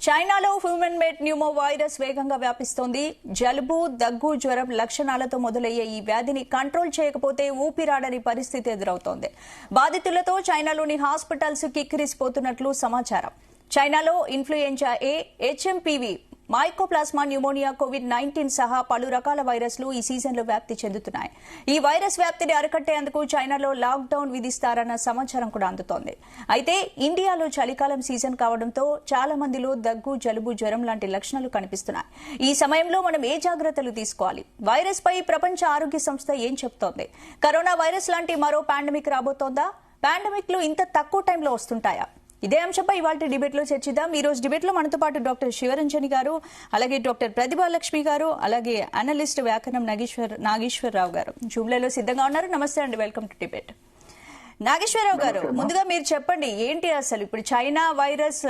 చైనాలో human made pneumo virus వేగంగా వ్యాపిస్తోంది. జలుబు, దగ్గు, జ్వరం లక్షణాలతో మొదలయ్యే ఈ వ్యాధిని కంట్రోల్ చేయకపోతే ఊపిరాడని పరిస్థితి ఎదురవుతోంది. బాధితులతో చైనాలోని హాస్పిటల్స్ కిక్కిరిసిపోతున్నట్లు సమాచారం. చైనాలో ఇన్ఫ్లుయెంజా ఏ, హెచ్ఎంపీవీ, మైకోప్లాస్మా న్యూమోనియా, కోవిడ్-19 సహా పలు రకాల వైరస్లు ఈ సీజన్లో వ్యాప్తి చెందుతున్నాయి. ఈ వైరస్ వ్యాప్తిని అరికట్టేందుకు చైనాలో లాక్డౌన్ విధిస్తారన్న సమాచారం కూడా అందుతోంది. అయితే ఇండియాలో చలికాలం సీజన్ కావడంతో చాలా మందిలో దగ్గు, జలుబు, జ్వరం లాంటి లక్షణాలు కనిపిస్తున్నాయి. ఈ సమయంలో మనం ఏ జాగ్రత్తలు తీసుకోవాలి? వైరస్ పై ప్రపంచ ఆరోగ్య సంస్థ ఏం చెబుతోంది? కరోనా వైరస్ లాంటి మరో పాండమిక్ రాబోతోందా? పాండమిక్లు ఇంత తక్కువ టైంలో వస్తుంటాయా? ఇదే అంశంపై ఇవాళ డిబేట్ లో చర్చిద్దాం. ఈ రోజు డిబేట్ లో మనతో పాటు డాక్టర్ శివరంజని గారు, అలాగే డాక్టర్ ప్రతిభాలక్ష్మి గారు, అలాగే అనలిస్ట్ వ్యాకరణం నాగేశ్వరరావు గారు జూమ్లలో సిద్ధంగా ఉన్నారు. నమస్తే అండి, వెల్కమ్ టు డిబేట్. నాగేశ్వరరావు గారు, ముందుగా మీరు చెప్పండి, ఏంటి అసలు ఇప్పుడు చైనా వైరస్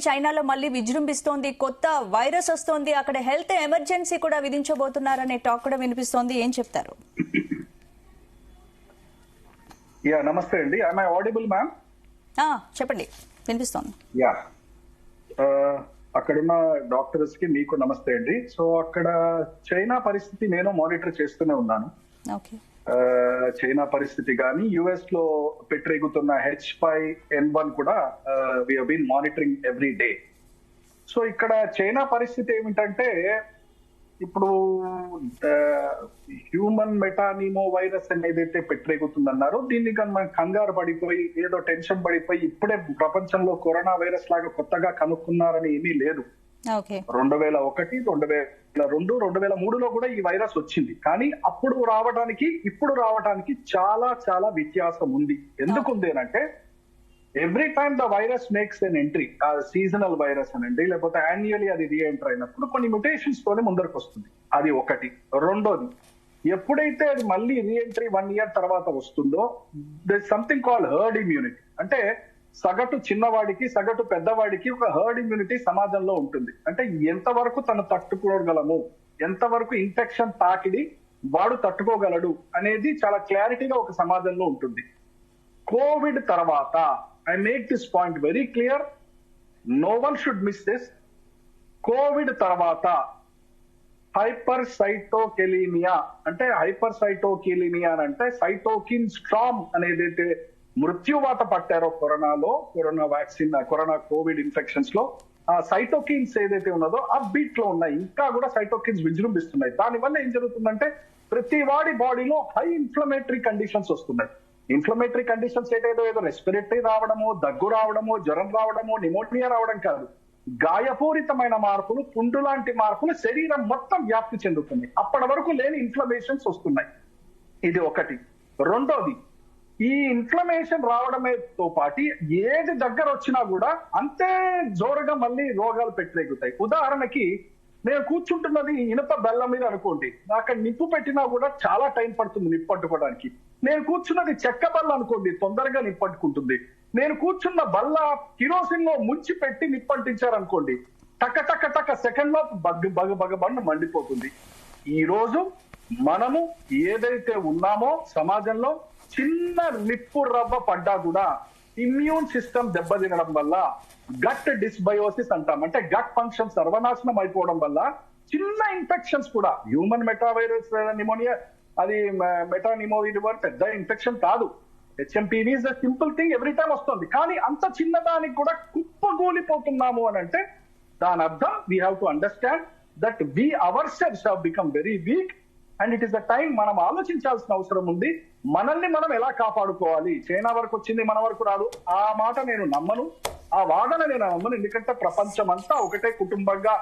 చైనాలో మళ్ళీ విజృంభిస్తోంది, కొత్త వైరస్ వస్తోంది, అక్కడ హెల్త్ ఎమర్జెన్సీ కూడా విధించబోతున్నారనే టాక్ కూడా వినిపిస్తోంది, ఏం చెప్తారు? నమస్తే అండి. I audible ma'am? చెప్పండి, వినిపిస్తోంది. అక్కడున్న డాక్టర్స్ కి మీకు నమస్తే అండి. సో అక్కడ చైనా పరిస్థితి నేను మానిటర్ చేస్తూనే ఉన్నాను. చైనా పరిస్థితి కానీ యుఎస్ లో పెట్టరేగుతున్న H5N1 కూడా we have been monitoring every day. So ఇక్కడ చైనా పరిస్థితి ఏమిటంటే, ఇప్పుడు హ్యూమన్ మెటానిమో వైరస్ అనేది అయితే పెట్టరేగుతుందన్నారో, దీన్ని మనం కంగారు పడిపోయి ఏదో టెన్షన్ పడిపోయి ఇప్పుడే ప్రపంచంలో కరోనా వైరస్ లాగా కొత్తగా కనుక్కున్నారని ఏమీ లేదు. 2001, 2002, 2003లో కూడా ఈ వైరస్ వచ్చింది. కానీ అప్పుడు రావడానికి ఇప్పుడు రావడానికి చాలా చాలా వ్యత్యాసం ఉంది. ఎందుకుంది అంటే, every time the virus makes N entry, seasonal virus అనండి, లేకపోతే యాన్యువల్లీ అది రీఎంటర్ అయినప్పుడు కొన్ని మ్యుటేషన్స్ తోనే ముందరకు వస్తుంది. అది ఒకటి. రెండోది, ఎప్పుడైతే అది మళ్ళీ రీఎంట్రీ 1 year తర్వాత వస్తుందో, this something called herd immunity. అంటే సగటు చిన్నవాడికి, సగటు పెద్దవాడికి ఒక హర్డ్ ఇమ్యూనిటీ సమాజంలో ఉంటుంది. అంటే ఎంతవరకు తను తట్టుకోగలము, ఎంతవరకు ఇన్ఫెక్షన్ తాకిడి వాడు తట్టుకోగలడు అనేది చాలా క్లారిటీగా ఒక సమాజంలో ఉంటుంది. కోవిడ్ తర్వాత, I make this point very clear, no one should miss this. Covid తర్వాత హైపర్సైటోకెలీమియా అంటే, హైపర్సైటోకెలీమియా అంటే సైటోకిన్ స్ట్రామ్ అనేదైతే మృత్యువాత పట్టారో corona vaccine, corona Covid infections లో ఆ సైటోకిన్స్ ఏదైతే ఉన్నదో ఆ బీట్ లో ఉన్నాయి. ఇంకా కూడా సైటోకిన్స్ విజృంభిస్తున్నాయి. దానివల్ల ఏం జరుగుతుందంటే, ప్రతి వాడి బాడీలో హై ఇన్ఫ్లమేటరీ కండిషన్స్ వస్తున్నాయి. ఇన్ఫ్లమేటరీ కండిషన్స్ ఏదో రెస్పిరేటరీ రావడమో, దగ్గు రావడమో, జ్వరం రావడమో, నిమోనియా రావడం కాదు, గాయపూరితమైన మార్పులు, పుండు లాంటి మార్పులు శరీరం మొత్తం వ్యాప్తి చెందుతుంది. అప్పటి వరకు లేని ఇన్ఫ్లమేషన్స్ వస్తున్నాయి. ఇది ఒకటి. రెండోది, ఈ ఇన్ఫ్లమేషన్ రావడమేతో పాటు ఏది దగ్గర వచ్చినా కూడా అంతే జోరుగా మళ్ళీ రోగాలు పెట్టలేగుతాయి. ఉదాహరణకి, నేను కూర్చుంటున్నది ఇనుప బెల్ల మీద అనుకోండి, అక్కడ నిప్పు పెట్టినా కూడా చాలా టైం పడుతుంది నిప్పు పట్టుకోవడానికి. నేను కూర్చున్నది చెక్క బల్ల అనుకోండి, తొందరగా నిప్పు పట్టుకుంటుంది. నేను కూర్చున్న బల్ల కిరోసిన్ లో ముంచి పెట్టి నిప్పు అంటించారనుకోండి, టక్క టక్క టక్క సెకండ్ లో బగ మండిపోతుంది. ఈ రోజు మనము ఏదైతే ఉన్నామో సమాజంలో, చిన్న నిప్పు రవ్వ పడ్డా కూడా ఇమ్యూన్ సిస్టమ్ దెబ్బతినడం వల్ల గట్ డిస్బయోసిస్ అంటాం. అంటే గట్ ఫంక్షన్ సర్వనాశనం అయిపోవడం వల్ల చిన్న ఇన్ఫెక్షన్స్ కూడా, హ్యూమన్ మెటావైరస్ నిమోనియా, అది మెటానిమోవిడ్ పెద్ద ఇన్ఫెక్షన్ కాదు. HMPV is the simple thing, every time వస్తుంది. కానీ అంత చిన్నదానికి కూడా కుప్పగూలిపోతున్నాము అని అంటే, దాని అర్థం we have to understand that we hour cells have become very weak and it is the time మనం ఆలోచించాల్సిన అవసరం ఉంది. మనల్ని మనం ఎలా కాపాడుకోవాలి? చైనా వరకు వచ్చింది, మన వరకు రాదు, ఆ మాట నేను నమ్మను, ఆ వాదన నేను నమ్మను. ఎందుకంటే ప్రపంచం అంతా ఒకటే కుటుంబంగా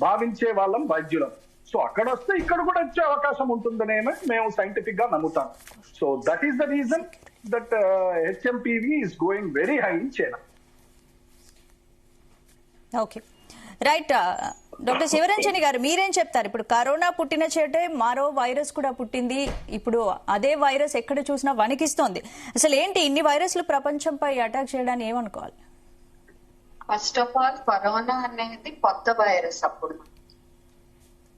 భావించే వాళ్ళం వైద్యులం. సో అక్కడ వస్తే ఇక్కడ కూడా వచ్చే అవకాశం ఉంటుందనే మేము సైంటిఫిక్ గా నమ్ముతాం. So that is the reason that HMPV is going very high in China. Okay, right. Doctor Sivaranjani garu, మీరేం చెప్తారు? ఇప్పుడు కరోనా పుట్టిన చేటే మరో వైరస్ కూడా పుట్టింది. ఇప్పుడు అదే వైరస్ ఎక్కడ చూసినా వణికిస్తోంది. అసలు ఏంటి ఇన్ని వైరస్లు ప్రపంచంపై అటాక్ చేయడానికి ఏమనుకోవాలి? ఫస్ట్ ఆఫ్ ఆల్, కరోనా అనేది కొత్త వైరస్. అప్పుడు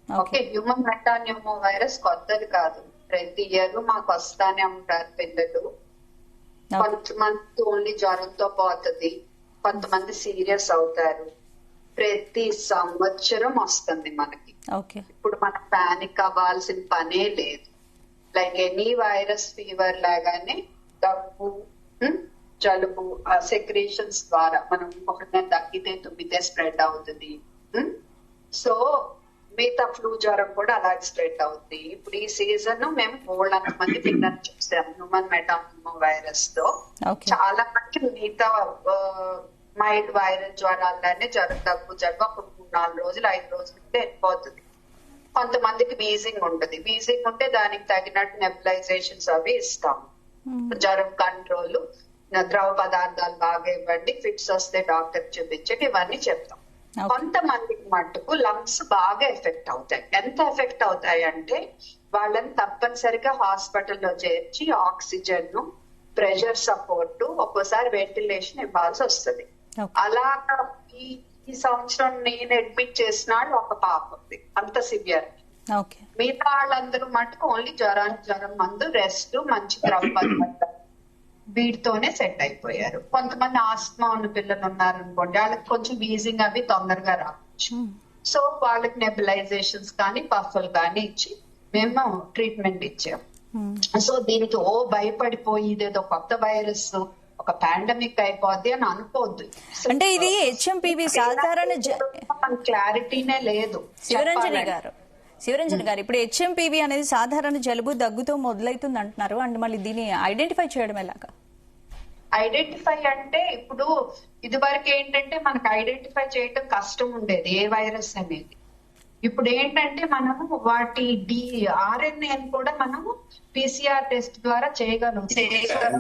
ఓకే, హ్యూమన్ మెటాన్యూమో వైరస్ కొత్తది కాదు. ప్రతి ఇయర్ మాకు వస్తానే ఉంటారు పిల్లలు. కొంతమంది ఓన్లీ జ్వరంతో పోతుంది, కొంతమంది సీరియస్ అవుతారు. ప్రతి సంవత్సరం వస్తుంది మనకి. ఓకే. ఇప్పుడు మనం పానిక్ అవ్వాల్సిన పనే లేదు. లైక్ ఎనీ వైరస్ ఫీవర్ లాగానే దగ్గు, జలుబు సెక్రేషన్స్ ద్వారా మనం ఒకటి తగ్గితే తుమ్మితే స్ప్రెడ్ అవుతుంది. సో మిగతా ఫ్లూ జ్వరం కూడా అలాగే స్ప్రెడ్ అవుతుంది. ఇప్పుడు ఈ సీజన్ మేము 400 మంది పిల్లలు చూసాం హ్యూమన్ మెటానిమో వైరస్ తో. చాలా మంది మిగతా మైల్డ్ వైరల్ జ్వరాలనే దగ్గు జలుబు అప్పుడు 3-4 రోజులు 5 రోజులు ఉంటే వెళ్ళిపోతుంది. కొంతమందికి వీజింగ్ ఉంటుంది. వీజింగ్ ఉంటే దానికి తగినట్టు నెబులైజేషన్స్ అవి ఇస్తాం. జ్వరం కంట్రోల్, ద్రవ పదార్థాలు బాగా ఇవ్వండి, ఫిట్స్ వస్తే డాక్టర్ చూపించండి, ఇవన్నీ చెప్తాం. కొంతమందికి మట్టుకు లంగ్స్ బాగా ఎఫెక్ట్ అవుతాయి. ఎంత ఎఫెక్ట్ అవుతాయి అంటే వాళ్ళని తప్పనిసరిగా హాస్పిటల్లో చేర్చి ఆక్సిజన్, ప్రెషర్ సపోర్ట్, ఒక్కోసారి వెంటిలేషన్ ఇవ్వాల్సి వస్తుంది. అలాగా ఈ సంవత్సరం నేను అడ్మిట్ చేసిన ఒక పాప ఉంది, అంత సివియర్. మిగతా వాళ్ళందరూ మటుకు ఓన్లీ జ్వరం మందు, రెస్ట్, మంచి ద్రవ వీటితోనే సెట్ అయిపోయారు. కొంతమంది ఆస్మా ఉన్న పిల్లలు ఉన్నారనుకోండి, వాళ్ళకి కొంచెం వీజింగ్ అవి తొందరగా రావచ్చు. సో వాళ్ళకి నెబులైజేషన్స్ కానీ పఫ్లు కానీ ఇచ్చి మేము ట్రీట్మెంట్ ఇచ్చాం. సో దీనికి భయపడిపోయి ఇదేదో కొత్త వైరస్, ఒక పాండమిక్ అయిపోద్ది అని అనుకోవద్దు. అంటే ఇది హెచ్ఎంపీవీ సాధారణ క్లారిటీనే లేదు. శివరంజని గారు, ఇప్పుడు హెచ్ఎంపీవీ అనేది సాధారణ జలుబు దగ్గుతో మొదలవుతుంది అంటున్నారు. అండ్ మళ్ళీ దీన్ని ఐడెంటిఫై చేయడం ఎలాగా? ఐడెంటిఫై అంటే ఇప్పుడు ఇదివరకు ఏంటంటే మనకు ఐడెంటిఫై చేయడం కష్టం ఉండేది ఏ వైరస్ అనేది. ఇప్పుడు ఏంటంటే మనము వాటి ఆర్ఎన్ఏ కూడా మనము పిసిఆర్ టెస్ట్ ద్వారా చేయగలుగుతాం.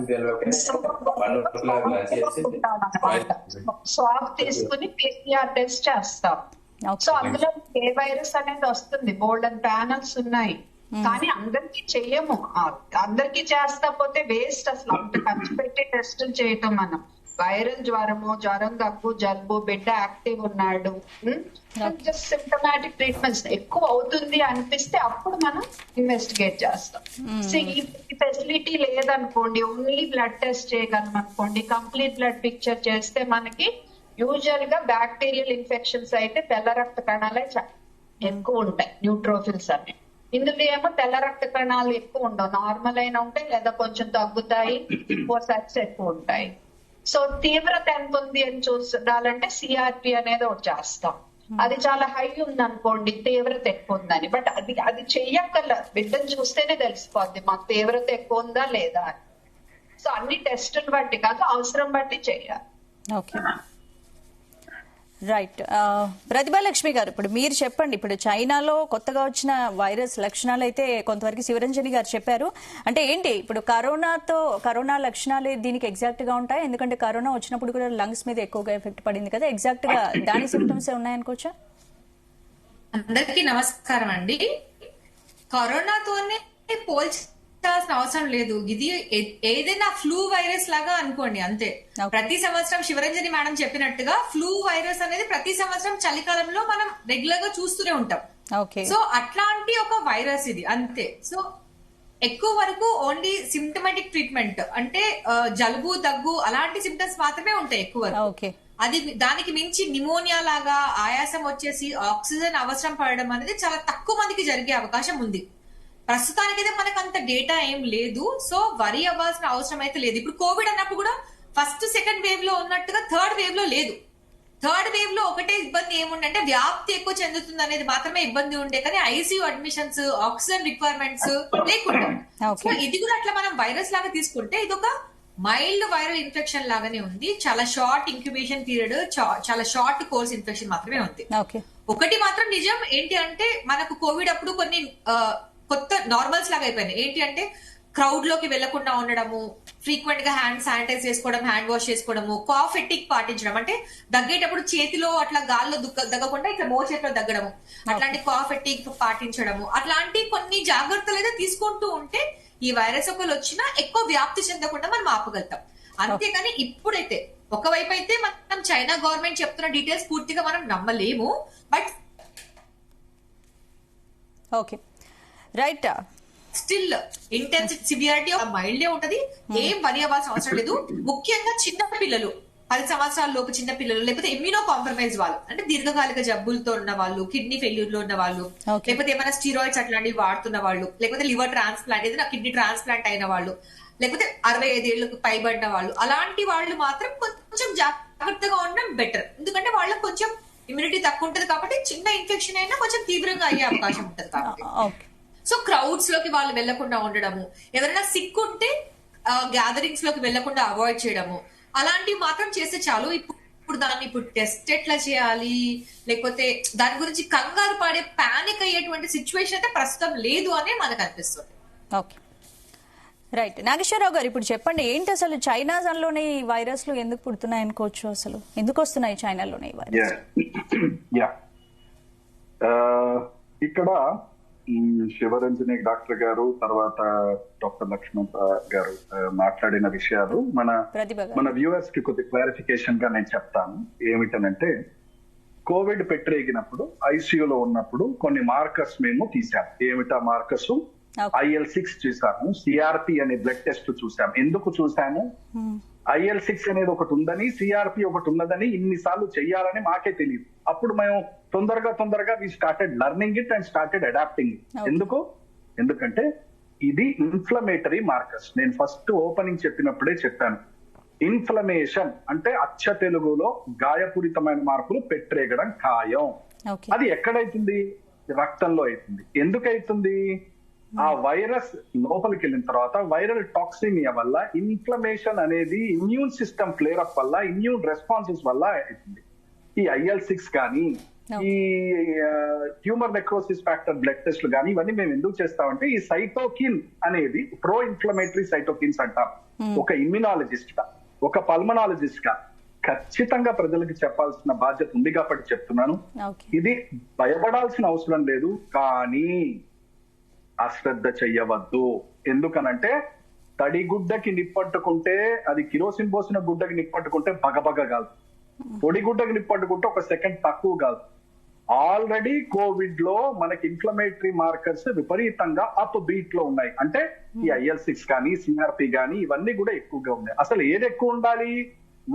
స్వాబ్ తీసుకుని పిసిఆర్ టెస్ట్ చేస్తాం. సో అందులో ఏ వైరస్ అనేది వస్తుంది, బోల్డెన్ ప్యానల్స్ ఉన్నాయి. కానీ అందరికీ చెయ్యము. అందరికీ చేస్తా పోతే వేస్ట్ అసలు. అంత ఖర్చు పెట్టి టెస్టులు చేయటం. మనం వైరల్ జ్వరం, దగ్గు, జలుబు, బిడ్డ యాక్టివ్ ఉన్నాడు, జస్ట్ సిమ్టమాటిక్ ట్రీట్మెంట్స్ ఎక్కువ అవుతుంది అనిపిస్తే అప్పుడు మనం ఇన్వెస్టిగేట్ చేస్తాం. సో ఈ ఫెసిలిటీ లేదనుకోండి, ఓన్లీ బ్లడ్ టెస్ట్ చేయగలం అనుకోండి, కంప్లీట్ బ్లడ్ పిక్చర్ చేస్తే మనకి యూజువల్ గా బ్యాక్టీరియల్ ఇన్ఫెక్షన్స్ అయితే తెల్ల రక్త కణాలే ఎక్కువ ఉంటాయి, న్యూట్రోఫిల్స్ అని. ఇందులో ఏమో తెల్ల రక్త కణాలు ఎక్కువ ఉండవు, నార్మల్ అయినా ఉంటాయి, లేదా కొంచెం తగ్గుతాయి, లింఫోసైట్స్ ఎక్కువ ఉంటాయి. సో తీవ్రత ఎంత ఉంది అని చూడాలంటే సిఆర్పి అనేది ఒకటి చేస్తాం. అది చాలా హై ఉంది అనుకోండి, తీవ్రత ఎక్కువ ఉందని. బట్ అది చెయ్యక్కర్ల, బిడ్డను చూస్తేనే తెలిసిపోద్ది మాకు తీవ్రత ఎక్కువ ఉందా లేదా అని. సో అన్ని టెస్టులు బట్టి కాదు, అవసరం బట్టి చెయ్యాలి. Okay, right. ప్రతిభాలక్ష్మి గారు, ఇప్పుడు మీరు చెప్పండి. ఇప్పుడు చైనాలో కొత్తగా వచ్చిన వైరస్ లక్షణాలు అయితే కొంతవరకు శివరంజని గారు చెప్పారు. అంటే ఏంటి ఇప్పుడు కరోనా లక్షణాలు దీనికి ఎగ్జాక్ట్ గా ఉంటాయి? ఎందుకంటే కరోనా వచ్చినప్పుడు కూడా లంగ్స్ మీద ఎక్కువగా ఎఫెక్ట్ పడింది కదా, ఎగ్జాక్ట్ గా దాని సిమ్టమ్స్ ఉన్నాయనుకోవచ్చా? అందరికీ నమస్కారం అండి. కరోనాతోనే అవసరం లేదు, ఇది ఏదైనా ఫ్లూ వైరస్ లాగా అనుకోండి అంతే. ప్రతి సంవత్సరం శివరంజని మేడం చెప్పినట్టుగా ఫ్లూ వైరస్ అనేది ప్రతి సంవత్సరం చలికాలంలో మనం రెగ్యులర్ గా చూస్తూనే ఉంటాం. సో అట్లాంటి ఒక వైరస్ ఇది అంతే. సో ఎక్కువ వరకు ఓన్లీ సిమ్టమాటిక్ ట్రీట్మెంట్ అంటే జలుబు, దగ్గు అలాంటి సిమ్టమ్స్ మాత్రమే ఉంటాయి ఎక్కువ వరకు. అది దానికి మించి నిమోనియా లాగా ఆయాసం వచ్చేసి ఆక్సిజన్ అవసరం పడడం అనేది చాలా తక్కువ మందికి జరిగే అవకాశం ఉంది. ప్రస్తుతానికైతే మనకు అంత డేటా ఏం లేదు, సో వరి అవ్వాల్సిన అవసరం అయితే లేదు. ఇప్పుడు కోవిడ్ అన్నప్పుడు కూడా ఫస్ట్ సెకండ్ వేవ్ లో ఉన్నట్టుగా థర్డ్ వేవ్ లో లేదు. థర్డ్ వేవ్ లో ఒకటే ఇబ్బంది ఏముండంటే వ్యాప్తి ఎక్కువ చెందుతుంది అనేది మాత్రమే ఇబ్బంది ఉండే, కానీ ఐసీయూ అడ్మిషన్స్, ఆక్సిజన్ రిక్వైర్మెంట్స్ లేకుండా. సో ఇది కూడా అట్లా మనం వైరస్ లాగా తీసుకుంటే ఇది ఒక మైల్డ్ వైరల్ ఇన్ఫెక్షన్ లాగానే ఉంది. చాలా షార్ట్ ఇంక్యుబేషన్ పీరియడ్, చాలా షార్ట్ కోర్స్ ఇన్ఫెక్షన్ మాత్రమే ఉంది. ఒకటి మాత్రం నిజం ఏంటి అంటే మనకు కోవిడ్ అప్పుడు కొన్ని కొత్త నార్మల్స్ లాగా అయిపోయినాయి. ఏంటి అంటే క్రౌడ్ లోకి వెళ్లకుండా ఉండడము, ఫ్రీక్వెంట్ గా హ్యాండ్ శానిటైజ్ చేసుకోవడం, హ్యాండ్ వాష్ చేసుకోవడము, కాఫ్ ఎటిక్ పాటించడం, అంటే దగ్గేటప్పుడు చేతిలో అట్లా గాల్లో దగ్గకుండా ఇట్లా మోచేతిలో దగ్గడము, అట్లాంటి కాఫ్ ఎటిక్ పాటించడము, అట్లాంటి కొన్ని జాగ్రత్తలు అయితే తీసుకుంటూ ఉంటే ఈ వైరస్ ఒకళ్ళు వచ్చినా ఎక్కువ వ్యాప్తి చెందకుండా మనం ఆపగలుగుతాం. అంతేగాని ఇప్పుడైతే ఒకవైపు అయితే మనం చైనా గవర్నమెంట్ చెప్తున్న డీటెయిల్స్ పూర్తిగా మనం నమ్మలేము. But okay, right, still intensity severity mild ఉంటది, ఏం పని అవ్వాల్సిన అవసరం లేదు. ముఖ్యంగా చిన్న పిల్లలు 10 సంవత్సరాల లోపు చిన్న పిల్లలు, లేకపోతే ఇమ్యూనో కాంప్రమైజ్ వాళ్ళు, అంటే దీర్ఘకాలిక జబ్బులతో ఉన్న వాళ్ళు, కిడ్నీ ఫెయిల్యూర్ లో ఉన్న వాళ్ళు, లేకపోతే ఏమైనా స్టీరాయిడ్స్ అట్లాంటివి వాడుతున్న వాళ్ళు, లేకపోతే లివర్ ట్రాన్స్ప్లాంట్, ఏదైనా కిడ్నీ ట్రాన్స్ప్లాంట్ అయిన వాళ్ళు, లేకపోతే 65 ఏళ్లకు పైబడిన వాళ్ళు, అలాంటి వాళ్ళు మాత్రం కొంచెం జాగ్రత్తగా ఉండడం బెటర్. ఎందుకంటే వాళ్ళకి కొంచెం ఇమ్యూనిటీ తక్కువ ఉంటది కాబట్టి చిన్న ఇన్ఫెక్షన్ అయినా కొంచెం తీవ్రంగా అయ్యే అవకాశం ఉంటది కాబట్టి. సో క్రౌడ్స్ లోకి వాళ్ళు వెళ్లకుండా ఉండడము, ఎవరైనా సిక్ ఉంటే గ్యాదరింగ్స్ లోకి వెళ్లకుండా అవాయిడ్ చేయడము, అలాంటివి మాత్రం చేస్తే చాలు. ఇప్పుడు దాన్ని ఇప్పుడు టెస్ట్ ఎట్లా చేయాలి, లేకపోతే దాని గురించి కంగారు పడే పానిక్ అయ్యేటువంటి సిచ్యువేషన్ అయితే ప్రస్తుతం లేదు అనే మనకు అనిపిస్తుంది. Okay, right. నాగేశ్వరరావు గారు, ఇప్పుడు చెప్పండి, ఏంటి అసలు చైనాలోనే ఈ వైరస్లు ఎందుకు పుడుతున్నాయి అనుకోవచ్చు? అసలు ఎందుకు వస్తున్నాయి చైనాలోనే ఈ వైరస్? ఇక్కడ శివరంజని డాక్టర్ గారు, తర్వాత డాక్టర్ లక్ష్మణ్ గారు మాట్లాడిన విషయాలు మన వ్యూవర్స్ కి కొద్ది క్లారిఫికేషన్ గా నేను చెప్తాను. ఏమిటనంటే, కోవిడ్ పెట్టరేగినప్పుడు ఐసీయూలో ఉన్నప్పుడు కొన్ని మార్కర్స్ మేము తీసాం. ఏమిటా మార్కర్స్? IL-6 చూసాము, సిఆర్పి అనే బ్లడ్ టెస్ట్ చూసాం. ఎందుకు చూసాము? IL-6 అనేది ఒకటి ఉందని, సిఆర్పి ఒకటి ఉన్నదని ఇన్నిసార్లు చెయ్యాలని మాకే తెలియదు. అప్పుడు మేము తొందరగా we started learning it and started adapting it. ఎందుకంటే ఇది ఇన్ఫ్లమేటరీ మార్కర్స్. నేను ఫస్ట్ ఓపెనింగ్ చెప్పినప్పుడే చెప్పాను, ఇన్ఫ్లమేషన్ అంటే అచ్చ తెలుగులో గాయపూరితమైన మార్పులు పెట్టరేగడం ఖాయం. అది ఎక్కడైతుంది? రక్తంలో అవుతుంది. ఎందుకు అవుతుంది? ఆ వైరస్ లోపలికి వెళ్ళిన తర్వాత వైరల్ టాక్సిమియా వల్ల, ఇన్ఫ్లమేషన్ అనేది ఇమ్యూన్ సిస్టమ్ ఫ్లేర్ అప్ వల్ల, ఇమ్యూన్ రెస్పాన్సెస్ వల్ల అవుతుంది. ఈ IL-6 కానీ, ఈ ట్యూమర్ నెక్రోసిస్ ఫ్యాక్టర్ బ్లడ్ టెస్ట్లు కానీ, ఇవన్నీ మేము ఎందుకు చేస్తామంటే, ఈ సైటోకిన్ అనేది ప్రో ఇన్ఫ్లమేటరీ సైటోకిన్స్ అంటాం. ఒక ఇమ్యునాలజిస్ట్ గా, ఒక పల్మనాలజిస్ట్ గా ఖచ్చితంగా ప్రజలకు చెప్పాల్సిన బాధ్యత ఉంది కాబట్టి చెప్తున్నాను. ఇది భయపడాల్సిన అవసరం లేదు, కానీ అశ్రద్ధ చెయ్యవద్దు. ఎందుకనంటే, తడి గుడ్డకి నిప్పట్టుకుంటే, అది కిరోసిన్ పోసిన గుడ్డకి నిప్పట్టుకుంటే బగబగ కాదు, పొడి గుడ్డకి నిప్పట్టుకుంటే ఒక సెకండ్ తక్కువ కాదు. ఆల్రెడీ కోవిడ్ లో మనకి ఇన్ఫ్లమేటరీ మార్కర్స్ విపరీతంగా అప్ బీట్ లో ఉన్నాయి. అంటే ఈ IL-6 కానీ, సిఆర్పి కానీ, ఇవన్నీ కూడా ఎక్కువగా ఉన్నాయి. అసలు ఏది ఎక్కువ ఉండాలి?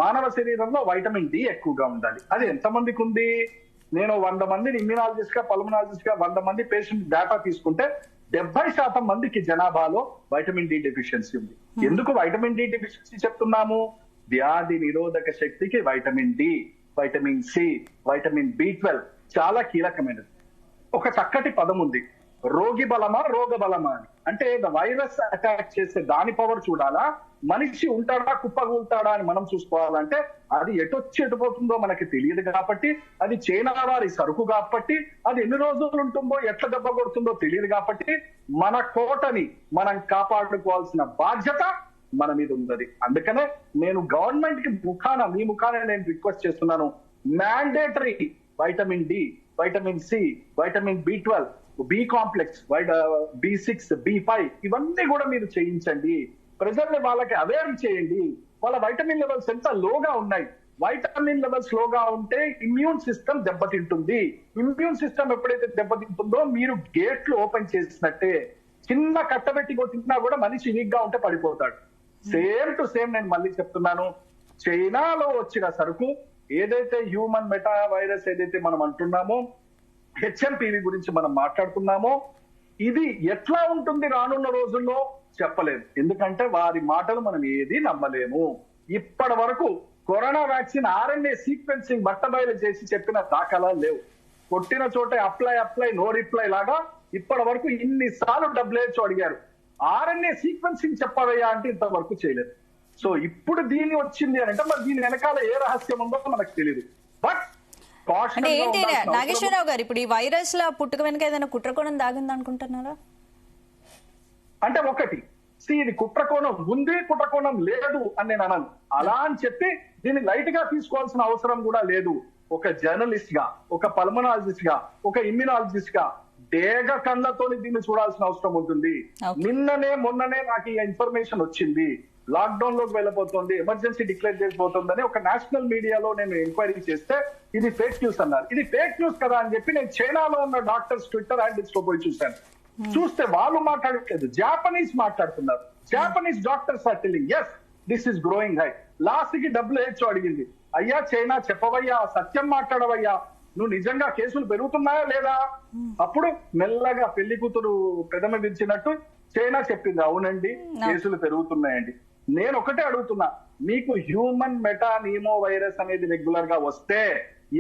మానవ శరీరంలో వైటమిన్ డి ఎక్కువగా ఉండాలి. అది ఎంతమందికి ఉంది? నేను 100 మందిని ఇమ్యూనాలజిస్ట్ గా, పల్మనాలజిస్ట్ గా 100 మంది పేషెంట్ డేటా తీసుకుంటే 70% మందికి జనాభాలో వైటమిన్ డి డెఫిషియన్సీ ఉంది. ఎందుకు వైటమిన్ డి డెఫిషియన్సీ చెప్తున్నాము? వ్యాధి నిరోధక శక్తికి vitamin D, vitamin C, vitamin B12 చాలా కీలకమైనది. ఒక చక్కటి పదం ఉంది, రోగి బలమా రోగ బలమా అని. అంటే వైరస్ అటాక్ చేసే దాని పవర్ చూడాలా, మనిషి ఉంటాడా కుప్పగూలుతాడా అని మనం చూసుకోవాలంటే, అది ఎటుపోతుందో మనకి తెలియదు కాబట్టి, అది చైనా వారి సరుకు కాబట్టి, అది ఎన్ని రోజులు ఉంటుందో, ఎట్లా దెబ్బ కొడుతుందో తెలియదు కాబట్టి, మన కోటని మనం కాపాడుకోవాల్సిన బాధ్యత మన మీద ఉన్నది. అందుకనే నేను గవర్నమెంట్ కి మీ ముఖాన నేను రిక్వెస్ట్ చేస్తున్నాను, mandatory vitamin D, vitamin C, vitamin B12, B complex, B6, B5 ఇవన్నీ కూడా మీరు చేయించండి. ప్రజల్ని వాళ్ళకి అవేర్ చేయండి. వాళ్ళ వైటమిన్ లెవెల్స్ ఎంత లోగా ఉన్నాయి. వైటమిన్ లెవెల్స్ లోగా ఉంటే ఇమ్యూన్ సిస్టమ్ దెబ్బతింటుంది. ఇమ్యూన్ సిస్టమ్ ఎప్పుడైతే దెబ్బతింటుందో, మీరు గేట్లు ఓపెన్ చేసినట్టే. చిన్న కట్టబెట్టి కొట్టినా కూడా మనిషి వీక్ గా ఉంటే పడిపోతాడు. సేమ్ టు సేమ్ నేను మళ్ళీ చెప్తున్నాను, చైనాలో వచ్చిన సరుకు ఏదైతే హ్యూమన్ మెటా వైరస్ ఏదైతే మనం అంటున్నామో, HMPV గురించి మనం మాట్లాడుతున్నామో, ఇది ఎట్లా ఉంటుంది రానున్న రోజుల్లో చెప్పలేము. ఎందుకంటే వారి మాటలు మనం ఏది నమ్మలేము. ఇప్పటి వరకు కరోనా వ్యాక్సిన్ RNA సీక్వెన్సింగ్ బట్టబయలు చేసి చెప్పిన దాఖలాలు లేవు. కొట్టిన చోట అప్లై నో రిప్లై లాగా ఇప్పటి వరకు ఇన్నిసార్లు WHO అడిగారు, RNA సీక్వెన్సింగ్ చెప్పవయ్యా అంటే ఇంతవరకు చేయలేదు. సో ఇప్పుడు దీన్ని వచ్చింది అని అంటే, మరి దీని వెనకాల ఏ రహస్యం ఉందో మనకు తెలియదు. బట్ అంటే ఏంటి నాగేశ్వరరావు గారు, ఇప్పుడు ఈ వైరస్ ల పుట్టుక వెనక ఏదైనా కుట్రకోణం దాగింది అనుకుంటున్నారా? అంటే ఒకటి, ఇది కుట్రకోణం ఉంది, కుట్రకోణం లేదు అని నేను అన్నాను. అలా అని చెప్పి దీన్ని లైట్ గా తీసుకోవాల్సిన అవసరం కూడా లేదు. ఒక జర్నలిస్ట్ గా, ఒక పల్మనాలజిస్ట్ గా, ఒక ఇమ్యూనాలజిస్ట్ గా డేగ కళ్ళతో దీన్ని చూడాల్సిన అవసరం ఉంటుంది. మొన్ననే నాకు ఈ ఇన్ఫర్మేషన్ వచ్చింది, లాక్డౌన్ లోకి వెళ్ళబోతోంది, ఎమర్జెన్సీ డిక్లేర్ చేసిపోతుందని ఒక నేషనల్ మీడియాలో నేను ఎంక్వైరీ చేస్తే ఇది ఫేక్ న్యూస్ అన్నారు. ఇది ఫేక్ న్యూస్ కదా అని చెప్పి నేను చైనాలో ఉన్న డాక్టర్స్ ట్విట్టర్ హ్యాండిల్స్ లో పోయి చూశాను. చూస్తే వాళ్ళు మాట్లాడట్లేదు, జాపనీస్ మాట్లాడుతున్నారు. Japanese doctors are telling, yes, this is growing high. Last కి WHO అడిగింది, అయ్యా చైనా చెప్పవయ్యా, సత్యం మాట్లాడవయ్యా, నువ్వు నిజంగా కేసులు పెరుగుతున్నాయా లేదా? అప్పుడు మెల్లగా పెళ్లి కూతురు పెదమ విరిచినట్టు చైనా చెప్పింది, అవునండి కేసులు పెరుగుతున్నాయండి. నేను ఒకటే అడుగుతున్నా, మీకు హ్యూమన్ మెటానీమో వైరస్ అనేది రెగ్యులర్ గా వస్తే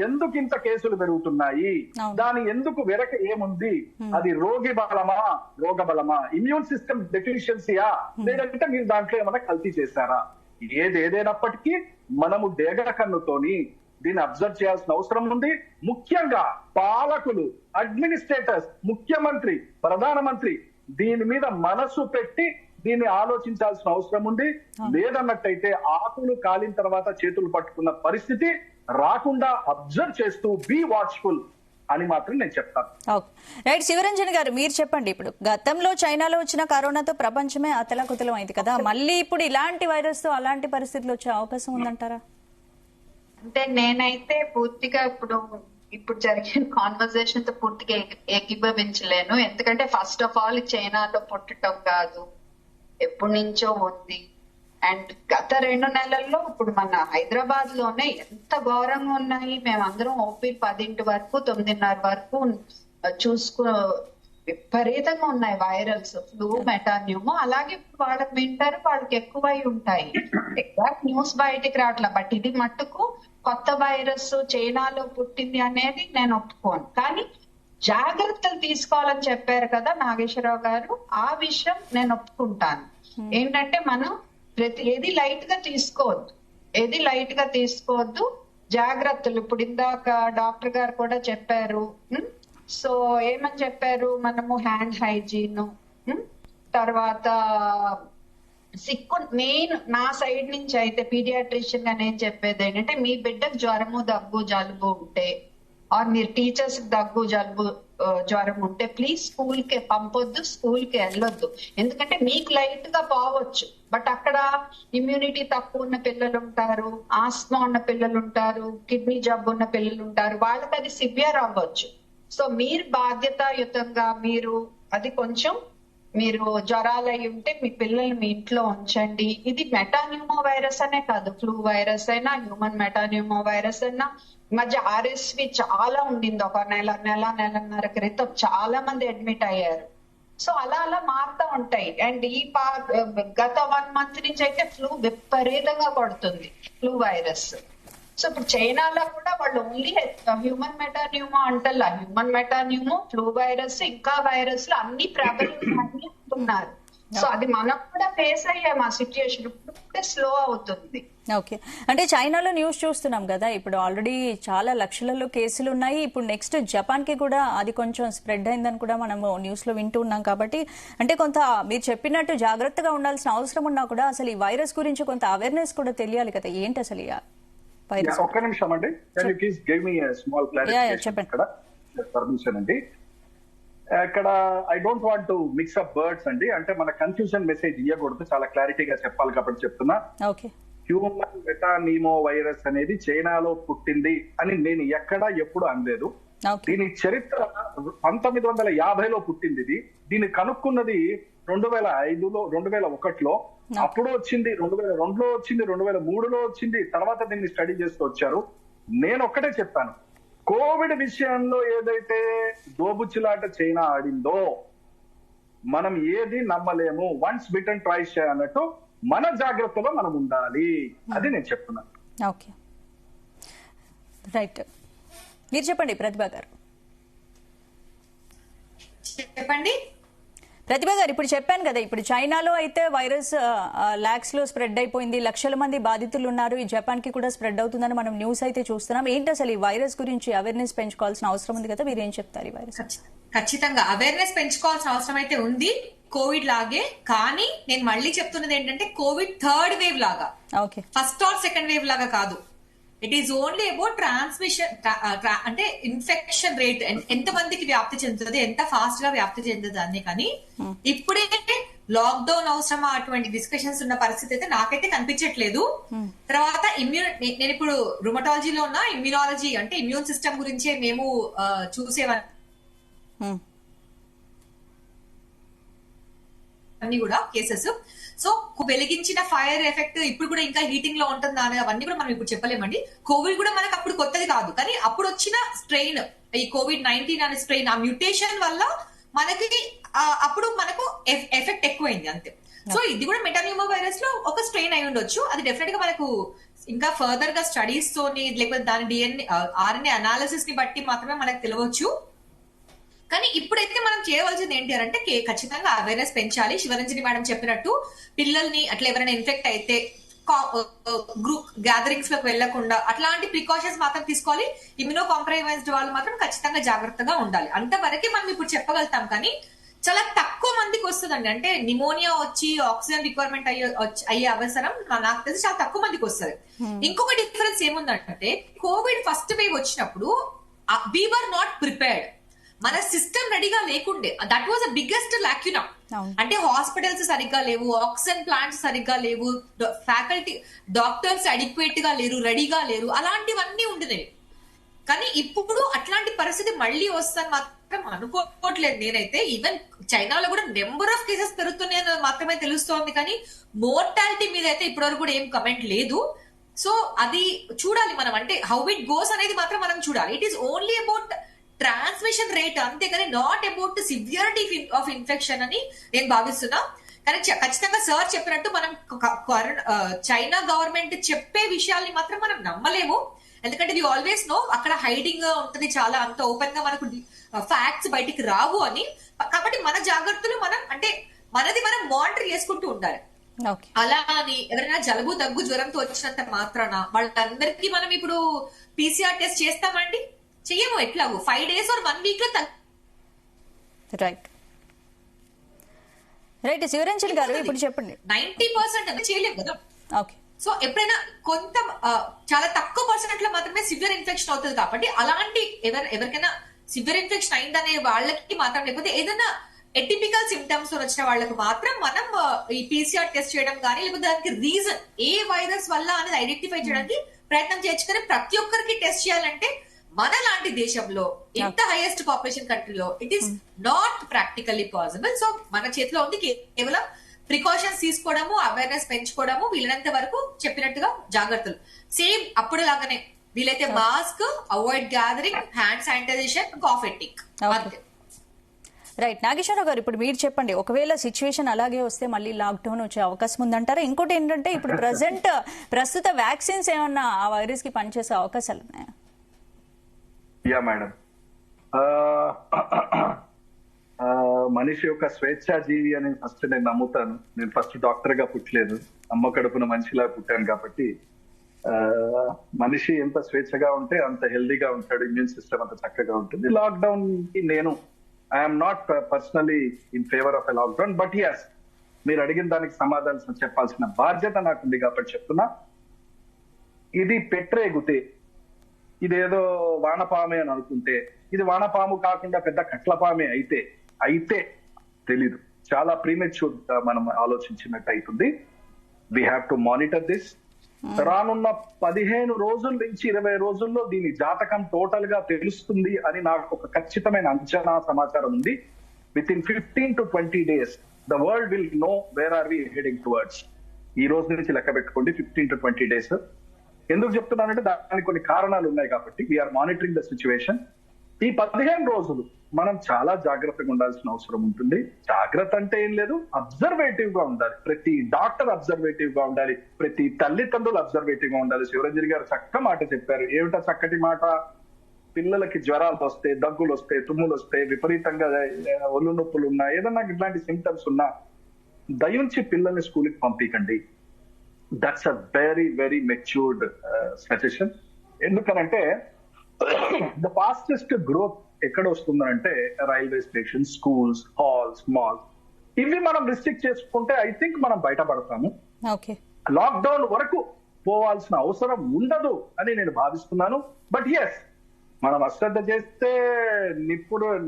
ఎందుకు ఇంత కేసులు పెరుగుతున్నాయి? దాని ఎందుకు వెనక ఏముంది? అది రోగి బలమా, రోగ బలమా, ఇమ్యూన్ సిస్టమ్ డెఫిషియన్సీయా, లేదంటే మీరు దాంట్లో ఏమైనా కల్తీ చేశారా? ఏదేదైనప్పటికీ మనము డేగ కన్నుతోని దీన్ని అబ్జర్వ్ చేయాల్సిన అవసరం ఉంది. ముఖ్యంగా పాలకులు, అడ్మినిస్ట్రేటర్స్, ముఖ్యమంత్రి, ప్రధానమంత్రి దీని మీద మనసు పెట్టి దీన్ని ఆలోచించాల్సిన అవసరం ఉంది. లేదన్నట్టయితే ఆకులు కాలిన తర్వాత చేతులు పట్టుకున్న పరిస్థితి రాకుండా అబ్జర్వ్ చేస్తూ బీ వాచ్ఫుల్ అని మాత్రం నేను చెప్తాను. రైట్, శివరంజన్ గారు మీరు చెప్పండి. ఇప్పుడు గతంలో చైనాలో వచ్చిన కరోనాతో ప్రపంచమే అతలాకుతలం అయింది కదా, మళ్ళీ ఇప్పుడు ఇలాంటి వైరస్ తో అలాంటి పరిస్థితులు వచ్చే అవకాశం ఉందంటారా? అంటే నేనైతే పూర్తిగా ఇప్పుడు జరిగిన కాన్వర్సేషన్ తో పూర్తిగా ఏకీభవించలేను. ఎందుకంటే ఫస్ట్ ఆఫ్ ఆల్ చైనాలో పుట్టడం కాదు, ఎప్పటి నుంచో ఉంది. అండ్ గత 2 నెలల్లో ఇప్పుడు మన హైదరాబాద్ లోనే ఎంత ఘోరంగా ఉన్నాయి. మేమందరం ఓపీ 10 వరకు 9:30 వరకు విపరీతంగా ఉన్నాయి వైరల్స్, ఫ్లూ, మెటాన్యూమో. అలాగే వాళ్ళకి వింటారు, వాళ్ళకి ఎక్కువై ఉంటాయి. ఎగ్జాక్ట్ న్యూస్ బయటికి రావట్లా. బట్ ఇది మట్టుకు కొత్త వైరస్ చైనాలో పుట్టింది అనేది నేను ఒప్పుకోను. కానీ జాగ్రత్తలు తీసుకోవాలని చెప్పారు కదా నాగేశ్వరరావు గారు, ఆ విషయం నేను ఒప్పుకుంటాను. ఏంటంటే మనం ఏది లైట్ గా తీసుకోవద్దు, జాగ్రత్తలు. ఇప్పుడు ఇందాక డాక్టర్ గారు కూడా చెప్పారు. సో ఏమని చెప్పారు, మనము హ్యాండ్ హైజీన్, తర్వాత మెయిన్ నా సైడ్ నుంచి అయితే పీడియాట్రిషియన్ గా నేను చెప్పేది ఏంటంటే, మీ బిడ్డకు జ్వరము, దగ్గు, జలుబు ఉంటే, ఆర్ మీరు టీచర్స్ దగ్గు, జలుబు, జ్వరం ఉంటే ప్లీజ్ స్కూల్ కి పంపొద్దు, స్కూల్ కి వెళ్ళొద్దు. ఎందుకంటే మీకు లైట్ గా పోవచ్చు, బట్ అక్కడ ఇమ్యూనిటీ తక్కువ ఉన్న పిల్లలు ఉంటారు, ఆస్మా ఉన్న పిల్లలు ఉంటారు, కిడ్నీ జబ్బు ఉన్న పిల్లలు ఉంటారు, వాళ్ళకి అది సివియర్ అవ్వచ్చు. సో మీరు బాధ్యతాయుతంగా మీరు జ్వరాలు అయి ఉంటే మీ పిల్లల్ని మీ ఇంట్లో ఉంచండి. ఇది మెటాన్యూమో వైరస్ అనే కాదు, ఫ్లూ వైరస్ అయినా, హ్యూమన్ మెటాన్యూమో వైరస్ అయినా. మధ్య RSV చాలా ఉండింది, ఒక నెలన్నర క్రితం చాలా మంది అడ్మిట్ అయ్యారు. సో అలా మారుతూ ఉంటాయి. అండ్ గత 1 month నుంచి అయితే ఫ్లూ విపరీతంగా కొడుతుంది, ఫ్లూ వైరస్. సో ఇప్పుడు చైనాలో కూడా వాళ్ళు ఓన్లీ హ్యూమన్ మెటాన్యూమో అంటల్లా, హ్యూమన్ మెటాన్యూమో, ఫ్లూ వైరస్, ఇంకా వైరస్లు అన్ని ప్రబలిందని అంటున్నారు. సో అది మనం కూడా ఫేస్ అయ్యాము ఆ సిచ్యుయేషన్. ఇప్పుడు స్లో అవుతుంది. ఓకే, అంటే చైనాలో న్యూస్ చూస్తున్నాం కదా, ఇప్పుడు ఆల్రెడీ చాలా లక్షలలో కేసులు ఉన్నాయి. ఇప్పుడు నెక్స్ట్ జపాన్ కి కూడా అది కొంచెం స్ప్రెడ్ అయిందని కూడా మనము న్యూస్ లో వింటూ ఉన్నాం. కాబట్టి అంటే కొంత మీరు చెప్పినట్టు జాగ్రత్తగా ఉండాల్సిన అవసరం ఉన్నా కూడా అసలు ఈ వైరస్ గురించి కొంత అవేర్నెస్ కూడా తెలియాలి కదా, ఏంటి అసలు వైరస్? ఒక్క నిమిషం అండి, please give me small clarification ఇక్కడ, పర్మిషన్ అండి. ఇక్కడ I don't want to mix up words అండి, అంటే మన కన్ఫ్యూజన్ మెసేజ్ ఇవ్వకూడదు, చాలా క్లారిటీగా చెప్పాలి కాబట్టి చెప్తున్నా. హ్యూమన్ మెటానీమో వైరస్ అనేది చైనాలో పుట్టింది అని నేను ఎప్పుడు అనలేదు. దీని చరిత్ర 1950లో పుట్టింది. దీన్ని కనుక్కున్నది 2005లో, 2001లో, అప్పుడు వచ్చింది, 2002లో వచ్చింది, 2003లో వచ్చింది. తర్వాత దీన్ని స్టడీ చేస్తూ వచ్చారు. నేను ఒక్కటే చెప్పాను, కోవిడ్ విషయంలో ఏదైతే దోబుచ్చిలాట చైనా ఆడిందో మనం ఏది నమ్మలేము. వన్స్ బిటన్ ట్రైస్ అన్నట్టు మన జాగ్రత్తలో మనం ఉండాలి, అది నేను చెప్తున్నాను. ఓకే, రైట్, మీరు చెప్పండి ప్రతిభ గారు. చెప్పండి ప్రతిభ గారు. ఇప్పుడు చెప్పాను కదా, ఇప్పుడు చైనాలో అయితే వైరస్ లాక్స్ లో స్ప్రెడ్ అయిపోయింది, లక్షల మంది బాధితులు ఉన్నారు. ఈ జపాన్ కి కూడా స్ప్రెడ్ అవుతుందని మనం న్యూస్ అయితే చూస్తున్నాం. ఏంటి అసలు ఈ వైరస్ గురించి అవేర్నెస్ పెంచుకోవాల్సిన అవసరం ఉంది కదా, మీరు ఏం చెప్తారు? ఈ వైరస్ ఖచ్చితంగా అవేర్నెస్ పెంచుకోవాల్సిన అవసరం అయితే ఉంది, కోవిడ్ లాగే. కానీ నేను మళ్ళీ చెప్తున్నది ఏంటంటే, కోవిడ్ 3rd వేవ్ లాగా, ఫస్ట్ ఆర్ సెకండ్ వేవ్ లాగా కాదు. It is only about transmission, అంటే ఇన్ఫెక్షన్ రేట్ ఎంత మందికి వ్యాప్తి చెందుతుంది, ఎంత ఫాస్ట్ గా వ్యాప్తి చెందుతుంది అనే. కానీ ఇప్పుడే లాక్డౌన్ అవసరమా అటువంటి డిస్కషన్స్ ఉన్న పరిస్థితి అయితే నాకైతే కనిపించట్లేదు. తర్వాత నేను ఇప్పుడు రుమటాలజీలో ఉన్న ఇమ్యూనాలజీ, అంటే ఇమ్యూన్ సిస్టమ్ గురించే మేము చూసేవాళ్ళం. అన్ని కూడా కేసెస్. సో వెలిగించిన ఫైర్ ఎఫెక్ట్ ఇప్పుడు కూడా ఇంకా హీటింగ్ లో ఉంటుందా అని అవన్నీ కూడా మనం ఇప్పుడు చెప్పలేమండి. కోవిడ్ కూడా మనకు అప్పుడు కొత్తది కాదు, కానీ అప్పుడు వచ్చిన స్ట్రెయిన్, ఈ COVID-19 అనే స్ట్రెయిన్, ఆ మ్యూటేషన్ వల్ల మనకి అప్పుడు మనకు ఎఫెక్ట్ ఎక్కువైంది అంతే. సో ఇది కూడా మెటాన్యూమో వైరస్ లో ఒక స్ట్రెయిన్ అయి ఉండొచ్చు. అది డెఫినెట్ గా మనకు ఇంకా ఫర్దర్ గా స్టడీస్ తోని లేకపోతే దాని DNA RNA అనాలిసిస్ ని బట్టి మాత్రమే మనకు తెలియవచ్చు. కానీ ఇప్పుడైతే మనం చేయవలసింది ఏంటి అంటే ఖచ్చితంగా అవేర్నెస్ పెంచాలి. శివరంజని మేడం చెప్పినట్టు పిల్లల్ని అట్లా ఎవరైనా ఇన్ఫెక్ట్ అయితే గ్రూప్ గ్యాదరింగ్స్ లోకి వెళ్లకుండా అట్లాంటి ప్రికాషన్స్ మాత్రం తీసుకోవాలి. ఇమ్యూనో కాంప్రమైజ్డ్ వాళ్ళు మాత్రం ఖచ్చితంగా జాగ్రత్తగా ఉండాలి. అంతవరకే మనం ఇప్పుడు చెప్పగలుగుతాం. కానీ చాలా తక్కువ మందికి వస్తుందండి. అంటే నిమోనియా వచ్చి ఆక్సిజన్ రిక్వైర్మెంట్ అయ్యే అవసరం నాకు తెలిసి చాలా తక్కువ మందికి వస్తుంది. ఇంకొక డిఫరెన్స్ ఏముందంటే కోవిడ్ ఫస్ట్ వేవ్ వచ్చినప్పుడు వీ వర్ నాట్ ప్రిపేర్డ్. మన సిస్టమ్ రెడీగా లేకుండే. That was the biggest lacuna. అంటే హాస్పిటల్స్ సరిగ్గా లేవు, ఆక్సిజన్ ప్లాంట్స్ సరిగ్గా లేవు, ఫ్యాకల్టీ డాక్టర్స్ అడిక్వేట్ గా లేరు, రెడీగా లేరు, అలాంటివన్నీ ఉండినవి. కానీ ఇప్పుడు అట్లాంటి పరిస్థితి మళ్ళీ వస్తుందని మాత్రం అనుకోవట్లేదు నేనైతే. ఈవెన్ చైనాలో కూడా నెంబర్ ఆఫ్ కేసెస్ పెరుగుతున్నాయని మాత్రమే తెలుస్తోంది, కానీ మోర్టాలిటీ మీద అయితే ఇప్పటివరకు కూడా ఏం కమెంట్ లేదు. సో అది చూడాలి మనం. అంటే హౌ ఇట్ గోస్ అనేది మాత్రం మనం చూడాలి. It is only about transmission rate, అంతేగాని not about severity of infection అని నేను భావిస్తున్నా. కానీ ఖచ్చితంగా సార్ చెప్పినట్టు మనం చైనా గవర్నమెంట్ చెప్పే విషయాల్ని మాత్రం మనం నమ్మలేము. ఎందుకంటే వి ఆల్వేస్ నో అక్కడ హైడింగ్ ఉంటుంది చాలా, అంత ఓపెన్ గా మనకు ఫ్యాక్ట్స్ బయటికి రావు అని. కాబట్టి మన జాగ్రత్తలు మనం అంటే మనది మనం మానిటర్ చేసుకుంటూ ఉండాలి. అలా అని ఎవరైనా జలుబు దగ్గు జ్వరంతో వచ్చినంత మాత్రాన వాళ్ళందరికీ మనం ఇప్పుడు PCR టెస్ట్ చేస్తామండి? చెయ్యము. ఎట్లాగో 5 days or 1 week లో రైట్ రైట్ శివరంజన్ గారు ఇప్పుడు చెప్పండి. 90% అనేది చేయలేము కదా. ఓకే. సో ఎప్పుడైనా కొంత చాలా తక్కువ పర్సెంట్ లో మాత్రమే సివియర్ ఇన్ఫెక్షన్ అవుతుంది. కాబట్టి అలాంటి ఎవరికైనా సివియర్ ఇన్ఫెక్షన్ అయిందనే వాళ్ళకి మాత్రం, లేకపోతే ఏదైనా ఎటిపికల్ సిమ్టమ్స్ వచ్చిన వాళ్ళకి మాత్రం మనం ఈ PCR టెస్ట్ చేయడం కానీ, లేకపోతే దానికి రీజన్ ఏ వైరస్ వల్ల అనేది ఐడెంటిఫై చేయడానికి ప్రయత్నం చేయొచ్చు. కానీ ప్రతి ఒక్కరికి టెస్ట్ చేయాలంటే మన లాంటి దేశంలో, ఇంత హైయెస్ట్ పాపులేషన్ కంట్రీలో it is not practically possible. So మన చేతిలో ఉంది కేవలం ప్రికాషన్స్ తీసుకోవడము, అవేర్నెస్ పెంచుకోవడము, వీలైనంత వరకు చెప్పినట్టుగా జాగ్రత్తలు. సేమ్ అప్పుడు లాగానే వీలైతే mask, avoid gathering, hand sanitisation, cough etiquette. Right. Nageswara Rao గారు ఇప్పుడు మీరు చెప్పండి, ఒకవేళ సిచ్యువేషన్ అలాగే వస్తే మళ్ళీ లాక్డౌన్ వచ్చే అవకాశం ఉందంటారా? ఇంకోటి ఏంటంటే ఇప్పుడు ప్రస్తుత వ్యాక్సిన్స్ ఏమన్నా ఆ వైరస్ కి పనిచేసే అవకాశాలు ఉన్నాయా? యా మేడం, మనిషి యొక్క స్వేచ్ఛా జీవి అని ఫస్ట్ నేను నమ్ముతాను. నేను ఫస్ట్ డాక్టర్ గా పుట్టలేదు, అమ్మ కడుపున మనిషిలా పుట్టాను. కాబట్టి మనిషి ఎంత స్వేచ్ఛగా ఉంటే అంత హెల్దీగా ఉంటాడు, ఇమ్యూన్ సిస్టమ్ అంత చక్కగా ఉంటుంది. లాక్డౌన్ కి నేను I'm not personally in favour of a lockdown, but yes, మీరు అడిగిన దానికి సమాధానం చెప్పాల్సిన బాధ్యత నాకుంది కాబట్టి చెప్తున్నా. ఇది పెట్రేగుతే, ఇదేదో వానపామే అని అనుకుంటే, ఇది వానపాము కాకుండా పెద్ద కట్లపామే అయితే తెలీదు. చాలా ప్రీమెచ్యూర్ మనం ఆలోచించినట్టు అవుతుంది. We have to monitor this. రానున్న 15 రోజుల నుంచి 20 రోజుల్లో దీని జాతకం టోటల్ గా తెలుస్తుంది అని నాకు ఒక ఖచ్చితమైన అంచనా సమాచారం ఉంది. Within 15 to 20 days the world will know where are we heading towards. ఈ రోజు నుంచి లెక్క పెట్టుకోండి, 15 to 20 days. ఎందుకు చెప్తున్నానంటే దానికి కొన్ని కారణాలు ఉన్నాయి కాబట్టి వీఆర్ మానిటరింగ్ ద సిచ్యువేషన్. ఈ 15 రోజులు మనం చాలా జాగ్రత్తగా ఉండాల్సిన అవసరం ఉంటుంది. జాగ్రత్త అంటే ఏం లేదు, అబ్జర్వేటివ్ గా ఉండాలి. ప్రతి డాక్టర్ అబ్జర్వేటివ్ గా ఉండాలి, ప్రతి తల్లిదండ్రులు అబ్జర్వేటివ్ గా ఉండాలి. శివరంజని గారు చక్క మాట చెప్పారు. ఏమిటా చక్కటి మాట? పిల్లలకి జ్వరాలు వస్తే, దగ్గులు వస్తే, తుమ్ములు వస్తే, విపరీతంగా ఒళ్ళు నొప్పులు ఉన్నా, ఏదన్నా ఇట్లాంటి సిమ్టమ్స్ ఉన్నా దయించి పిల్లల్ని స్కూల్కి పంపించండి. That's a very very matured suggestion. ఎందుకనంటే ద ఫాస్టెస్ట్ గ్రోత్ ఎక్కడ వస్తుందంటే railway station, schools, halls, malls. ఇవి మనం రిస్ట్రిక్ట్ చేసుకుంటే ఐ థింక్ మనం బయటపడతాము. లాక్డౌన్ వరకు పోవాల్సిన అవసరం ఉండదు అని నేను భావిస్తున్నాను. బట్ yes, మనం అశ్రద్ధ చేస్తే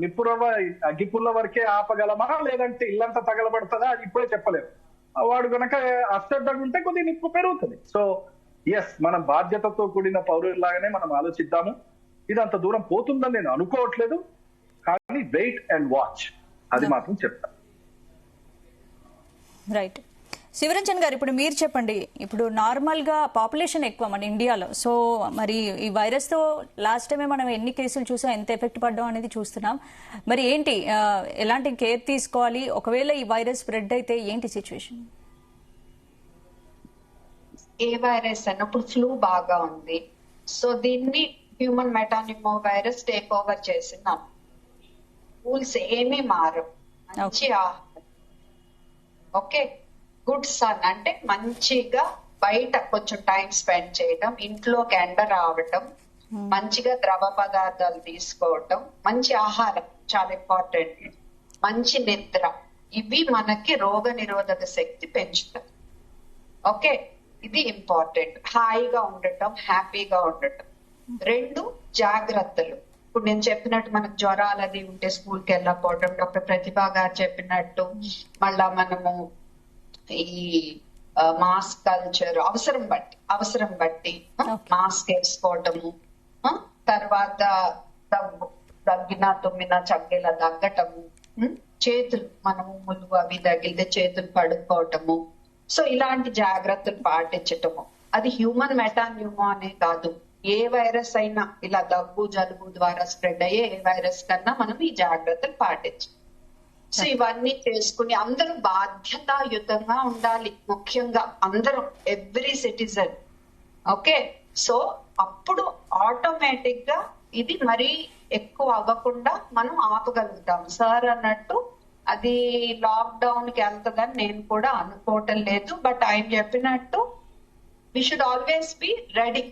నిప్పురవ అగ్గిపుల్ల వరకే ఆపగలమా, లేదంటే ఇల్లంతా తగలబడుతుందా, అది ఇప్పుడే చెప్పలేము. వాడు కనుక అశ్రద్ధగా ఉంటే కొద్దిగా నిప్పు పెరుగుతుంది. సో yes, మనం బాధ్యతతో కూడిన పౌరులాగానే మనం ఆలోచిద్దాము. ఇది అంత దూరం పోతుందని నేను అనుకోవట్లేదు, కానీ వెయిట్ అండ్ వాచ్, అది మాత్రం చెప్తాను. రైట్. శివరంజన్ గారు, ఇప్పుడు మీరు చెప్పండి, ఇప్పుడు నార్మల్ గా పాపులేషన్ ఎక్కువ మన ఇండియాలో, సో మరి ఈ వైరస్ తో లాస్ట్ టైమే మనం ఎన్ని కేసులు చూసాం, ఎంత ఎఫెక్ట్ పడ్డాం అనేది చూస్తున్నాం. మరి ఏంటి, ఎలాంటి కేర్ తీసుకోవాలి, ఒకవేళ ఈ వైరస్ స్ప్రెడ్ అయితే ఏంటి సిచ్యువేషన్? ఏ వైరస్ అన్నప్పుడు ఫ్లూ బాగా ఉంది, సో దీన్ని హ్యూమన్ మెటానిమో వైరస్ టేక్ ఓవర్ చేసినాం. రూల్స్ ఏమీ మారవు, మంచి ఆహారం, ఓకే, గుడ్ సన్ అంటే మంచిగా బయట కొంచెం టైం స్పెండ్ చేయడం, ఇంట్లోకి ఎండ రావటం, మంచిగా ద్రవ పదార్థాలు తీసుకోవటం, మంచి ఆహారం చాలా ఇంపార్టెంట్, మంచి నిద్ర, ఇవి మనకి రోగ నిరోధక శక్తి పెంచుతాయి. ఓకే, ఇది ఇంపార్టెంట్. హాయిగా ఉండటం, హ్యాపీగా ఉండటం. 2 జాగ్రత్తలు. ఇప్పుడు నేను చెప్పినట్టు మనకు జ్వరాలు అది ఉంటే స్కూల్కి వెళ్ళకపోవటం, డాక్టర్ ప్రతిభా గారు చెప్పినట్టు మళ్ళా మనము ఈ మాస్క్ కల్చర్ అవసరం బట్టి మాస్క్ వేసుకోవటము, తర్వాత దగ్గిన తుమ్మిన చగ్గేలా దగ్గటము, చేతులు మనము ములుగు అవి తగిలితే చేతులు కడుక్కోవటము, సో ఇలాంటి జాగ్రత్తలు పాటించటము. అది హ్యూమన్ మెటాన్యూమో అనే కాదు, ఏ వైరస్ అయినా ఇలా దగ్గు జలుబు ద్వారా స్ప్రెడ్ అయ్యే ఏ వైరస్ కన్నా మనం ఈ జాగ్రత్తలు పాటించాలి. సో ఇవన్నీ చేసుకుని అందరూ బాధ్యతాయుతంగా ఉండాలి, ముఖ్యంగా అందరూ, ఎవ్రీ సిటిజన్. ఓకే, సో అప్పుడు ఆటోమేటిక్ గా ఇది మరీ ఎక్కువ అవ్వకుండా మనం ఆపగలుగుతాం. సార్ అన్నట్టు అది లాక్డౌన్ కి వెళ్తుందని నేను కూడా అనుకోవటం లేదు, బట్ ఆయన చెప్పినట్టు we should always be ready.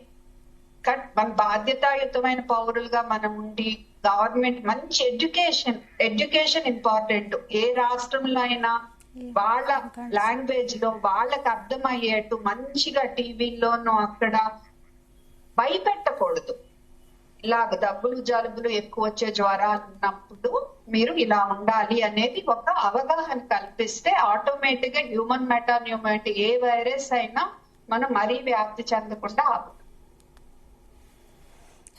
మన బాధ్యతాయుతమైన పౌరులుగా మనం ఉండి, గవర్నమెంట్ మంచి ఎడ్యుకేషన్ ఇంపార్టెంట్. ఏ రాష్ట్రంలో అయినా వాళ్ళ లాంగ్వేజ్ లో వాళ్ళకి అర్థమయ్యేట్టు మంచిగా టీవీలోనూ అక్కడ భయపెట్టకూడదు. ఇలాగ దగ్గులు జలుబులు ఎక్కువ వచ్చే జ్వరాలు ఉన్నప్పుడు మీరు ఇలా ఉండాలి అనేది ఒక అవగాహన కల్పిస్తే ఆటోమేటిక్ గా హ్యూమన్ మెటాన్యూమో ఏ వైరస్ అయినా మనం మరీ వ్యాప్తి చెందకుండా ఆపుతాం.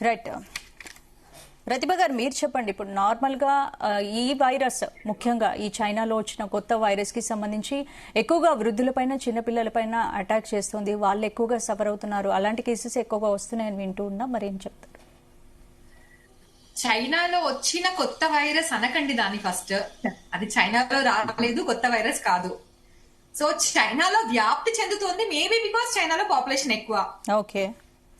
రైట్. ప్రతిభ గారు, మీరు చెప్పండి, ఇప్పుడు నార్మల్ గా ఈ వైరస్, ముఖ్యంగా ఈ చైనాలో వచ్చిన కొత్త వైరస్ కి సంబంధించి ఎక్కువగా వృద్ధులపైన, చిన్నపిల్లలపైన అటాక్ చేస్తుంది, వాళ్ళు ఎక్కువగా సఫర్ అవుతున్నారు, అలాంటి కేసెస్ ఎక్కువగా వస్తున్నాయని వింటూ ఉన్నాం, మరి ఏం చెప్తారు? చైనాలో వచ్చిన కొత్త వైరస్ అనకండి దాని, ఫస్ట్ అది చైనాలో రాలేదు, కొత్త వైరస్ కాదు. సో చైనాలో వ్యాప్తి చెందుతోంది, మేబీ బికాస్ చైనాలో పాపులేషన్ ఎక్కువ, ఓకే,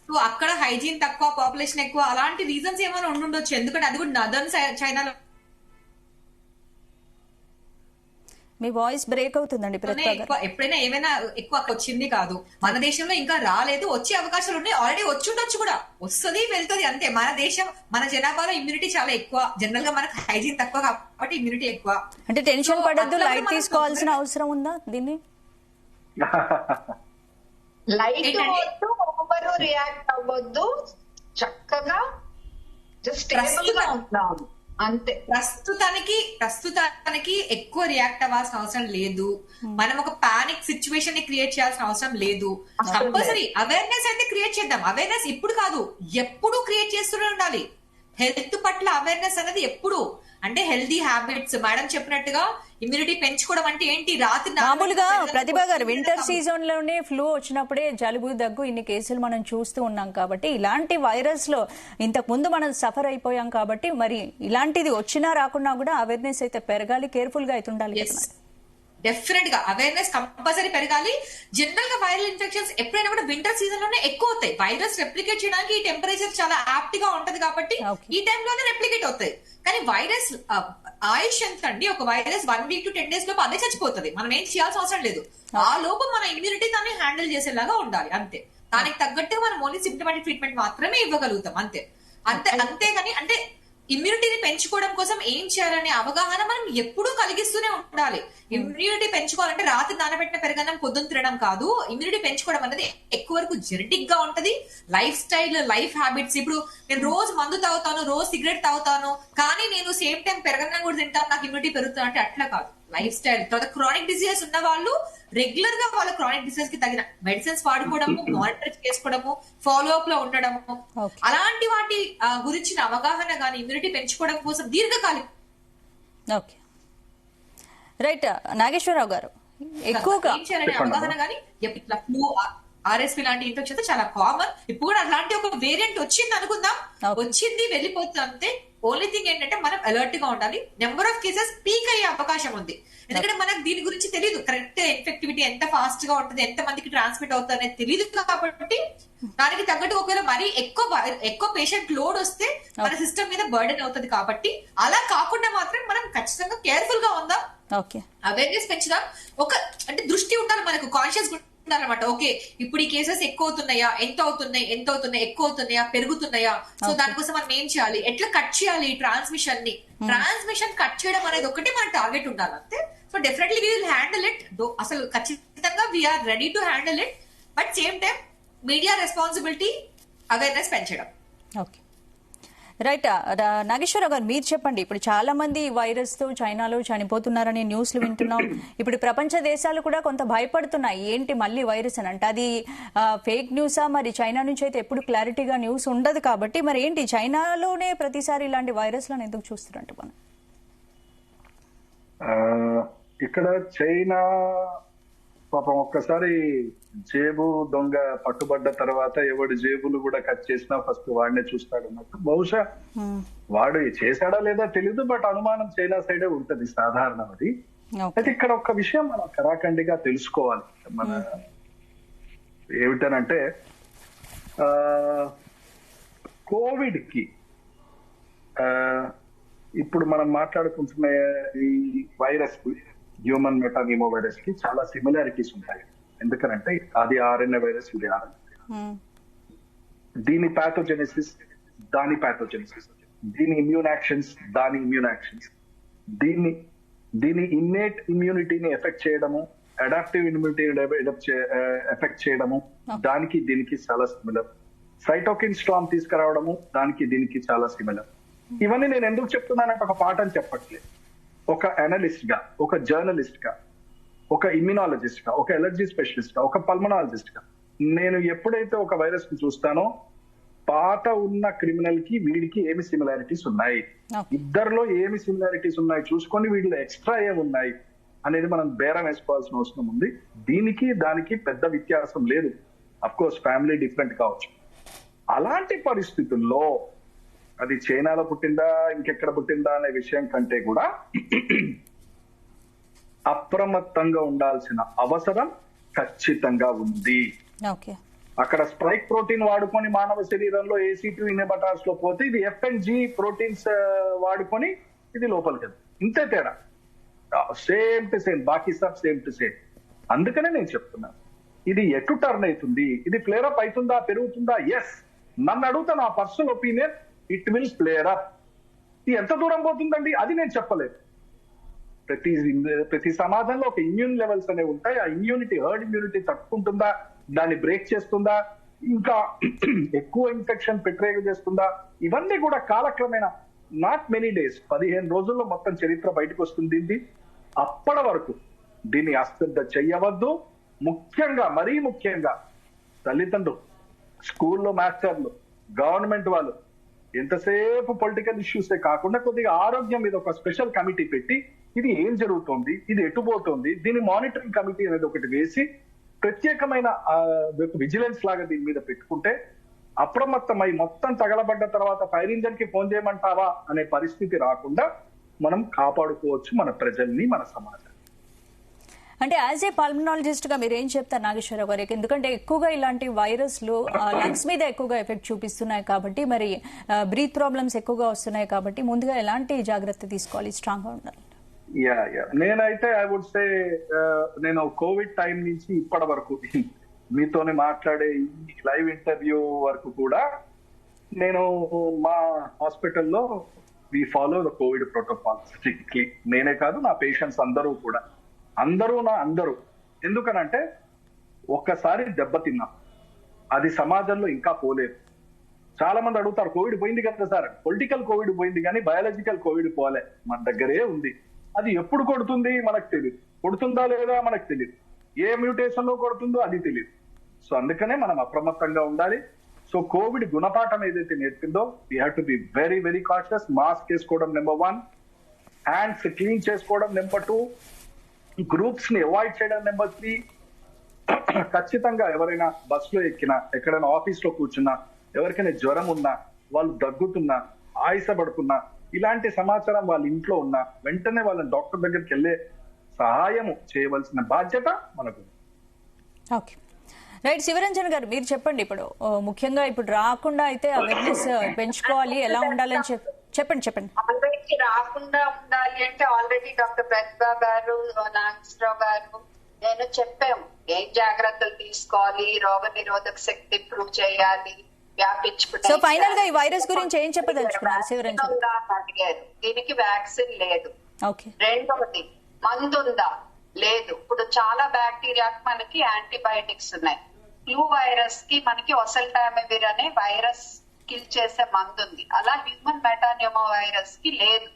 సో అక్కడ హైజీన్ తక్కువ, పాపులేషన్ ఎక్కువ, అలాంటి రీజన్స్ ఏమైనా ఉండుండొచ్చు. ఎందుకంటే అది కూడా నదర్న్ చైనాలో. మీ వాయిస్ బ్రేక్ అవుతుందండి ప్రతిభ గారు. ఎప్పుడైనా ఏమైనా ఎక్కువ వచ్చింది కాదు, మన దేశంలో ఇంకా రాలేదు, వచ్చే అవకాశాలు ఉన్నాయి, ఆల్రెడీ వచ్చి ఉండొచ్చు కూడా, వస్తుంది వెళ్తుంది అంతే. మన దేశం, మన జనాభాలో ఇమ్యూనిటీ చాలా ఎక్కువ, జనరల్ గా మనకు హైజీన్ తక్కువ కాబట్టి ఇమ్యూనిటీ ఎక్కువ. అంటే టెన్షన్ పడద్దు, లైట్ తీసుకోవాల్సిన అవసరం ఉందా దీన్ని? లైట్ వద్దు, ఓవర్ రియాక్ట్ అవ్వద్దు, చక్కగా జస్ట్ స్టేబుల్ గా ఉంటాం అంతే. ప్రస్తుతానికి ఎక్కువ రియాక్ట్ అవ్వాల్సిన అవసరం లేదు, మనం ఒక పానిక్ సిచ్యువేషన్ ని క్రియేట్ చేయాల్సిన అవసరం లేదు. కంపల్సరీ అవేర్నెస్ అయితే క్రియేట్ చేద్దాం. అవేర్నెస్ ఇప్పుడు కాదు, ఎప్పుడు క్రియేట్ చేస్తూనే ఉండాలి. హెల్త్ పట్ల అవేర్నెస్ అనేది ఎప్పుడు, అంటే హెల్దీ హ్యాబిట్స్, మేడం చెప్పినట్టుగా ఇమ్యూనిటీ పెంచుకోవడం అంటే ఏంటి, రాత్రి మామూలుగా ప్రతిభ గారు వింటర్ సీజన్ లోనే ఫ్లూ వచ్చినప్పుడే జలుబు దగ్గు ఇన్ని కేసులు మనం చూస్తూ ఉన్నాం కాబట్టి, ఇలాంటి వైరస్ లో ఇంతకు ముందు మనం సఫర్ అయిపోయాం కాబట్టి, మరి ఇలాంటిది వచ్చినా రాకున్నా కూడా అవేర్నెస్ అయితే పెరగాలి, కేర్ఫుల్ గా అయితే ఉండాలి. డెఫినెట్ గా అవేర్నెస్ కంపల్సరీ పెరగాలి. జనరల్ గా వైరల్ ఇన్ఫెక్షన్స్ ఎప్పుడైనా కూడా వింటర్ సీజన్ లోనే ఎక్కువ అవుతాయి. వైరస్ రెప్లికేట్ చేయడానికి ఈ టెంపరేచర్ చాలా యాప్ట్ గా ఉంటది కాబట్టి ఈ టైంలోనే రెప్లికేట్ అవుతాయి. కానీ వైరస్ ఆయుష్ ఎంత అండి, ఒక వైరస్ 1 week to 10 days లోపు అదే చచ్చిపోతుంది, మనం ఏం చేయాల్సిన అవసరం లేదు. ఆ లోపు మన ఇమ్యూనిటీ దాన్ని హ్యాండిల్ చేసేలాగా ఉండాలి అంతే. దానికి తగ్గట్టుగా మనం ఓన్లీ సిమ్టమాటిక్ ట్రీట్మెంట్ మాత్రమే ఇవ్వగలుగుతాం అంతే. అంతేగాని అంటే ఇమ్యూనిటీని పెంచుకోవడం కోసం ఏం చేయాలనే అవగాహన మనం ఎప్పుడూ కలిగిస్తూనే ఉండాలి. ఇమ్యూనిటీ పెంచుకోవాలంటే రాత్రి నానబెట్టిన పెరగడం పొద్దున్న తినడం కాదు. ఇమ్యూనిటీ పెంచుకోవడం అనేది ఎక్కువ వరకు జెనెటిక్ గా ఉంటది. Life style, life habits. ఇప్పుడు నేను రోజు మందు తాగుతాను, రోజు సిగరెట్ తాగుతాను, కానీ నేను సేమ్ టైం పెరగడం కూడా తింటాను, నాకు ఇమ్యూనిటీ పెరుగుతుంది అంటే అట్లా కాదు. Life style. తర్వాత క్రానిక్ డిసీజెస్ ఉన్న వాళ్ళు రెగ్యులర్ గా వాళ్ళ క్రానిక్ డిసీజెస్ కి తగిన మెడిసిన్స్ వాడుకోవడము, మానిటర్ చేసుకోవడము, ఫాలో అప్ లో ఉండడము, అలాంటి వాటి గురించిన అవగాహన గానీ ఇమ్యూనిటీ పెంచుకోవడం కోసం దీర్ఘకాలిక. Okay, right. నాగేశ్వరరావు గారు, ఎక్కువగా ఏం చేయాలనే అవగాహన కానీ ఇట్లా ఫ్లూ ఆర్ఎస్పీ లాంటి ఇన్ఫెక్షన్ చాలా కామన్. ఇప్పుడు కూడా అలాంటి ఒక వేరియంట్ వచ్చింది అనుకుందాం, వచ్చింది వెళ్ళిపోతుంది అంతే. ఓన్లీ థింగ్ ఏంటంటే మనం అలర్ట్ గా ఉండాలి. నెంబర్ ఆఫ్ కేసెస్ పీక్ అయ్యే అవకాశం ఉంది, ఎందుకంటే మనకు దీని గురించి తెలియదు. కరెక్ట్ ఇన్ఫెక్టివిటీ ఎంత ఫాస్ట్ గా ఉంటుంది, ఎంత మందికి ట్రాన్స్మిట్ అవుతుంది అనేది తెలియదు. కాబట్టి దానికి తగ్గట్టు ఒకవేళ మరీ ఎక్కువ పేషెంట్ లోడ్ వస్తే మన సిస్టమ్ మీద బర్డెన్ అవుతుంది. కాబట్టి అలా కాకుండా మాత్రం మనం ఖచ్చితంగా కేర్ఫుల్ గా ఉందాం, అవేర్నెస్ పెంచుదాం. అంటే దృష్టి ఉండాలి మనకు, కాన్షియస్ ఉండాలన్నమాట. ఓకే, ఇప్పుడు ఈ కేసెస్ ఎక్కువ అవుతున్నాయా, ఎంత అవుతున్నాయి, ఎక్కువ అవుతున్నాయా, పెరుగుతున్నాయా, సో దానికోసం మనం ఏం చేయాలి, ఎట్లా కట్ చేయాలి ట్రాన్స్మిషన్ కట్ చేయడం అనేది ఒకటి మన టార్గెట్ ఉండాలి అంతే. So definitely we will handle it, అసలు ఖచ్చితంగా we are ready to handle it. But same time media responsibility, awareness పెంచడం. Okay, right. నాగేశ్వరరావు గారు మీరు చెప్పండి. ఇప్పుడు చాలా మంది వైరస్ తో చైనాలో చనిపోతున్నారని న్యూస్లు వింటున్నాం. ఇప్పుడు ప్రపంచ దేశాలు కూడా కొంత భయపడుతున్నాయి, ఏంటి మళ్ళీ వైరస్ అని. అంటే అది ఫేక్ న్యూసా, మరి చైనా నుంచి అయితే ఎప్పుడు క్లారిటీగా న్యూస్ ఉండదు. కాబట్టి మరి ఏంటి చైనాలోనే ప్రతిసారి ఇలాంటి వైరస్లను ఎందుకు చూస్తున్నట్టు మనం? ఇక్కడ చైనా పాపం ఒక్కసారి జేబు దొంగ పట్టుబడ్డ తర్వాత ఎవడి జేబులు కూడా కట్ చేసినా ఫస్ట్ వాడినే చూస్తాడు అన్నట్టు. బహుశా వాడు చేశాడా లేదా తెలీదు, బట్ అనుమానం చైనా సైడే ఉంటది సాధారణం అది. అయితే ఇక్కడ ఒక్క విషయం మనం కరాఖండిగా తెలుసుకోవాలి. మన ఏమిటనంటే కోవిడ్ కి ఇప్పుడు మనం మాట్లాడుకుంటున్న ఈ వైరస్ కి, హ్యూమన్ మెటానిమో వైరస్ కి చాలా సిమిలారిటీస్ ఉంటాయి. ఎందుకనంటే అది ఆర్ఎన్ఏ వైరస్, ఇది ఆర్ఎన్ఏ. దీని ప్యాథోజెనిసిస్, దాని ప్యాథోజెనిసిస్, దీని ఇమ్యూన్ యాక్షన్స్, దాని ఇమ్యూన్ యాక్షన్స్, దీని ఇన్నేట్ ఇమ్యూనిటీని ఎఫెక్ట్ చేయడము, అడాప్టివ్ ఇమ్యూనిటీని ఎఫెక్ట్ చేయడము, దానికి దీనికి చాలా సిమిలర్. సైటోకిన్ స్టార్మ్ తీసుకురావడము, దానికి దీనికి చాలా సిమిలర్. ఇవన్నీ నేను ఎందుకు చెప్తున్నానంటే ఒక పాఠం చెప్పట్లేదు. ఒక అనలిస్ట్ గా, ఒక జర్నలిస్ట్ గా, ఒక ఇమ్యూనాలజిస్ట్ గా, ఒక ఎలర్జీ స్పెషలిస్ట్ గా, ఒక పల్మనాలజిస్ట్ గా నేను ఎప్పుడైతే ఒక వైరస్ ని చూస్తానో పాత ఉన్న క్రిమినల్ కి వీడికి ఏమి సిమిలారిటీస్ ఉన్నాయి, ఇద్దరిలో ఏమి సిమిలారిటీస్ ఉన్నాయి చూసుకొని వీటిలో ఎక్స్ట్రా ఏమున్నాయి అనేది మనం బేరం వేసుకోవాల్సిన అవసరం ఉంది. దీనికి దానికి పెద్ద వ్యత్యాసం లేదు. అఫ్ కోర్స్ ఫ్యామిలీ డిఫరెంట్ కావచ్చు. అలాంటి పరిస్థితుల్లో అది చైనాలో పుట్టిందా ఇంకెక్కడ పుట్టిందా అనే విషయం కంటే కూడా అప్రమత్తంగా ఉండాల్సిన అవసరం ఖచ్చితంగా ఉంది. అక్కడ స్ప్రైక్ ప్రోటీన్ వాడుకొని మానవ శరీరంలో ACE2 ఇన్హిబిటర్స్ లో పోతే ఇది FNG ప్రోటీన్స్ వాడుకొని ఇది లోపలికి వెళ్తుంది. ఇంతే తేడా, సేమ్ టు సేమ్, బాకీ సబ్ సేమ్ టు సేమ్. అందుకనే నేను చెప్తున్నాను ఇది ఎటు టర్న్ అవుతుంది, ఇది ఫ్లేర్ అప్ అవుతుందా, పెరుగుతుందా? ఎస్, నన్ను అడుగుతా నా personal opinion, it will flare up. ఇది ఎంత దూరం పోతుందండి అది నేను చెప్పలేదు. ప్రతి సమాజంలో ఒక ఇమ్యూన్ లెవెల్స్ అనేవి ఉంటాయి. ఆ ఇమ్యూనిటీ, హర్డ్ ఇమ్యూనిటీ తట్టుకుంటుందా, దాన్ని బ్రేక్ చేస్తుందా, ఇంకా ఎక్కువ ఇన్ఫెక్షన్ పెట్టరేగ చేస్తుందా, ఇవన్నీ కూడా కాలక్రమేణా, నాట్ మెనీ డేస్, 15 రోజుల్లో మొత్తం చరిత్ర బయటకు వస్తుంది. ఇది అప్పటి వరకు దీన్ని అశ్రద్ధ చెయ్యవద్దు. ముఖ్యంగా, మరీ ముఖ్యంగా తల్లిదండ్రులు, స్కూల్లో మాస్టర్లు, గవర్నమెంట్ వాళ్ళు ఎంతసేపు పొలిటికల్ ఇష్యూసే కాకుండా కొద్దిగా ఆరోగ్యం మీద ఒక స్పెషల్ కమిటీ పెట్టి ఇది ఏం జరుగుతోంది, ఇది ఎటుపోతోంది, దీని మానిటరింగ్ కమిటీ అనేది ఒకటి వేసి ప్రత్యేకమైన విజిలెన్స్ లాగా దీని మీద పెట్టుకుంటే అప్రమత్తమై మొత్తం తగలబడ్డ తర్వాత ఫైర్ ఇంజన్ కి ఫోన్ చేయమంటావా అనే పరిస్థితి రాకుండా మనం కాపాడుకోవచ్చు మన ప్రజల్ని, మన సమాజాన్ని. అంటే యాజ్ ఏ పల్మనాలజిస్ట్ గా మీరు ఏం చెప్తారు నాగేశ్వరరావు గారికి? ఎందుకంటే ఎక్కువగా ఇలాంటి వైరస్లు లంగ్స్ మీద ఎక్కువగా ఎఫెక్ట్ చూపిస్తున్నాయి కాబట్టి, మరి బ్రీత్ ప్రాబ్లమ్స్ ఎక్కువగా వస్తున్నాయి కాబట్టి ముందుగా ఎలాంటి జాగ్రత్త తీసుకోవాలి, స్ట్రాంగ్ గా ఉండాలి? నేనైతే ఐ వుడ్ సే, నేను కోవిడ్ టైం నుంచి ఇప్పటి వరకు మీతోనే మాట్లాడే ఈ లైవ్ ఇంటర్వ్యూ వరకు కూడా నేను మా హాస్పిటల్లో we follow the COVID protocol strictly. నేనే కాదు, నా పేషెంట్స్ అందరూ కూడా, అందరూ. ఎందుకనంటే ఒక్కసారి దెబ్బతిన్నాం, అది సమాజంలో ఇంకా పోలేదు. చాలా మంది అడుగుతారు కోవిడ్ పోయింది కదా సార్, పొలిటికల్ కోవిడ్ పోయింది కానీ బయాలజికల్ కోవిడ్ పోలే, మన దగ్గరే ఉంది. అది ఎప్పుడు కొడుతుంది మనకు తెలియదు, కొడుతుందా లేదా మనకు తెలియదు, ఏ మ్యూటేషన్ లో కొడుతుందో అది తెలియదు. సో అందుకనే మనం అప్రమత్తంగా ఉండాలి. సో కోవిడ్ గుణపాఠం ఏదైతే నేర్పిందో, we have to be very very cautious. Mask వేసుకోవడం నెంబర్ 1, హ్యాండ్స్ క్లీన్ చేసుకోవడం నెంబర్ 2, గ్రూప్స్ ని అవాయిడ్ చేయడం. నెంబర్ 3, ఖచ్చితంగా ఎవరైనా బస్ లో ఎక్కినా, ఎక్కడైనా ఆఫీస్ లో కూర్చున్నా, ఎవరికైనా జ్వరం ఉన్నా, వాళ్ళు దగ్గుతున్నా, ఆయాసపడుతున్నా, ఇలాంటి సమాచారం వాళ్ళ ఇంట్లో ఉన్నా వెంటనే వాళ్ళని డాక్టర్ దగ్గరికి వెళ్ళే సహాయం చేయవలసిన బాధ్యత మనకు. Okay, right. శివరంజన్ గారు మీరు చెప్పండి. ఇప్పుడు ముఖ్యంగా ఇప్పుడు రాకుండా అయితే అవేర్నెస్ పెంచుకోవాలి, ఎలా ఉండాలని చెప్పండి. అందరికి రాకుండా ఉండాలి అంటే ఆల్రెడీ డాక్టర్ ప్రతిభా గారు, నాగేశ్వరరావు గారు, నేను చెప్పాము ఏం జాగ్రత్తలు తీసుకోవాలి, రోగ నిరోధక శక్తి ఇంప్రూవ్ చేయాలి, సో ఫైనల్ గా ఈ వైరస్ గురించి ఏం చెప్పదలుచుకున్నారు శివరంజన్? అడిగారు. దీనికి వ్యాక్సిన్ లేదు. ఓకే. రెండవది, మందు ఉందా? లేదు. ఇప్పుడు చాలా బ్యాక్టీరియాకి మనకి యాంటీబయాటిక్స్ ఉన్నాయి. ఫ్లూ వైరస్ కి మనకి ఒసెల్టామివిర్ అనే వైరస్ కిల్ చేసే మందు ఉంది. అలా హ్యూమన్ మెటాన్యూమో వైరస్ కి లేదు.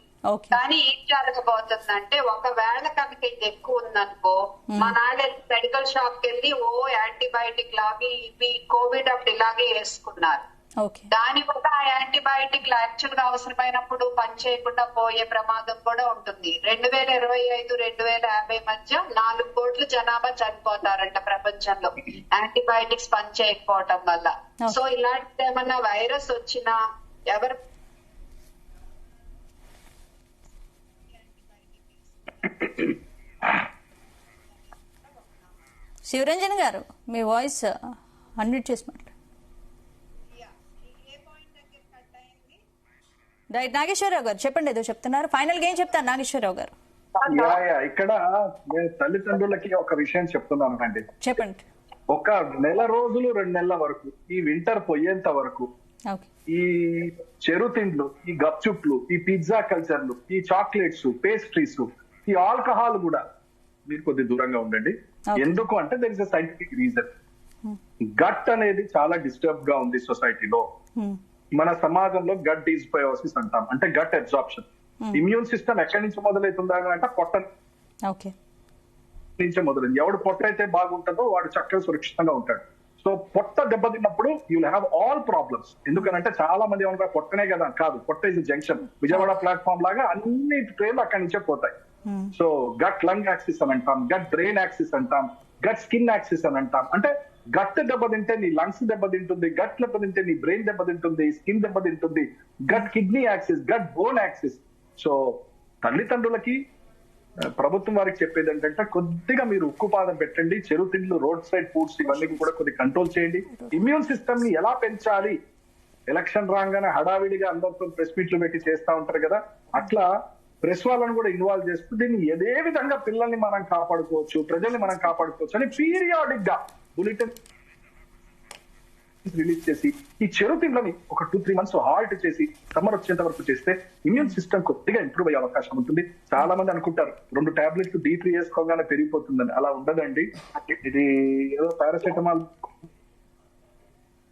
కానీ ఏం జరగబోతుందంటే, ఒకవేళ కనుక ఇది ఎక్కువ ఉందనుకో, మా నాన్న మెడికల్ షాప్ కి వెళ్ళి యాంటీబయాటిక్ లాగా ఇవి కోవిడ్ అప్పుడు ఇలాగే వేసుకున్నారు. దాని వల్ల ఆ యాంటీబయాటిక్ యాక్చువల్ గా అవసరమైనప్పుడు పని చేయకుండా పోయే ప్రమాదం కూడా ఉంటుంది. 2025-2050 మధ్య 4 కోట్ల జనాభా చనిపోతారంట ప్రపంచంలో యాంటీబయాటిక్స్ పని చేయకపోవటం వల్ల. సో ఇలాంటి ఏమన్నా వైరస్ వచ్చినా ఎవరు శివరంజన్ గారు మీ వాయిస్ అన్మ్యూట్ చేసి మాట్లాడు. రైట్, నాగేశ్వరరావు గారు చెప్పండి, ఏదో చెప్తున్నారు. ఫైనల్ గా ఏం చెప్తారు నాగేశ్వరరావు గారు? ఇక్కడ నేను తల్లిదండ్రులకి ఒక విషయం చెప్తున్నాను అండి. చెప్పండి. ఒక నెల రోజులు 2 నెలల వరకు, ఈ వింటర్ పోయేంత వరకు ఈ చెరు తిండ్లు, ఈ గప్చుప్లు, ఈ పిజ్జా కల్చర్లు, ఈ చాక్లెట్స్, పేస్ట్రీస్, ఈ ఆల్కహాల్ కూడా మీరు కొద్ది దూరంగా ఉండండి. ఎందుకు అంటే there is a scientific reason. Gut అనేది చాలా డిస్టర్బ్ గా ఉంది సొసైటీలో. మన సమాజంలో గట్ డిస్బయోసిస్ అంటాం, అంటే గట్ అబ్జార్ప్షన్. ఇమ్యూన్ సిస్టమ్ ఎక్కడి నుంచి మొదలవుతుందా అంటే పొట్ట నుంచే మొదలైంది. ఎవడు పొట్ట అయితే బాగుంటుందో వాడు చక్కగా సురక్షితంగా ఉంటాడు. సో పొట్ట దెబ్బతిన్నప్పుడు you will have all problems. ఎందుకనంటే చాలా మంది ఏమనుకో పొట్టనే కదా, కాదు, పొట్ట ఇస్ జంక్షన్. విజయవాడ ప్లాట్ఫామ్ లాగా అన్ని ట్రైన్లు అక్కడి నుంచే పోతాయి. సో గట్ లంగ్ యాక్సిస్ అని అంటాం, గట్ బ్రెయిన్ యాక్సిస్ అంటాం, గట్ స్కిన్ యాక్సిస్ అని అంటాం. అంటే గట్ దెబ్బతింటే నీ లంగ్స్ దెబ్బతింటుంది, గట్ దెబ్బతింటే నీ బ్రెయిన్ దెబ్బతింటుంది, స్కిన్ దెబ్బతింటుంది, gut kidney axis, gut bone axis. So తల్లిదండ్రులకి ప్రభుత్వం వారికి చెప్పేది ఏంటంటే, కొద్దిగా మీరు ఉక్కుపాదం పెట్టండి, చెరు తిండ్లు, రోడ్ సైడ్ ఫుడ్స్ ఇవన్నీ కూడా కొద్దిగా కంట్రోల్ చేయండి. ఇమ్యూన్ సిస్టమ్ ని ఎలా పెంచాలి, ఎలక్షన్ రాగానే హడావిడిగా అందరితో ప్రెస్ మీట్లు పెట్టి చేస్తా ఉంటారు కదా, అట్లా ప్రెస్ వాళ్ళని కూడా ఇన్వాల్వ్ చేస్తూ దీన్ని ఏ విధంగా పిల్లల్ని మనం కాపాడుకోవచ్చు, ప్రజల్ని మనం కాపాడుకోవచ్చు అని పీరియాడిక్ గా బులెటిన్ రిలీజ్ చేసి ఈ చెరు తిండ్లని ఒక 2-3 months హాల్ట్ చేసి సమ్మర్ వచ్చేంత వరకు చేస్తే ఇమ్యూన్ సిస్టమ్ కొద్దిగా ఇంప్రూవ్ అయ్యే అవకాశం ఉంటుంది. చాలా మంది అనుకుంటారు 2 టాబ్లెట్లు D3 వేసుకోగానే పెరిగిపోతుందని. అలా ఉండదండి. ఇది ఏదో పారాసెటమాల్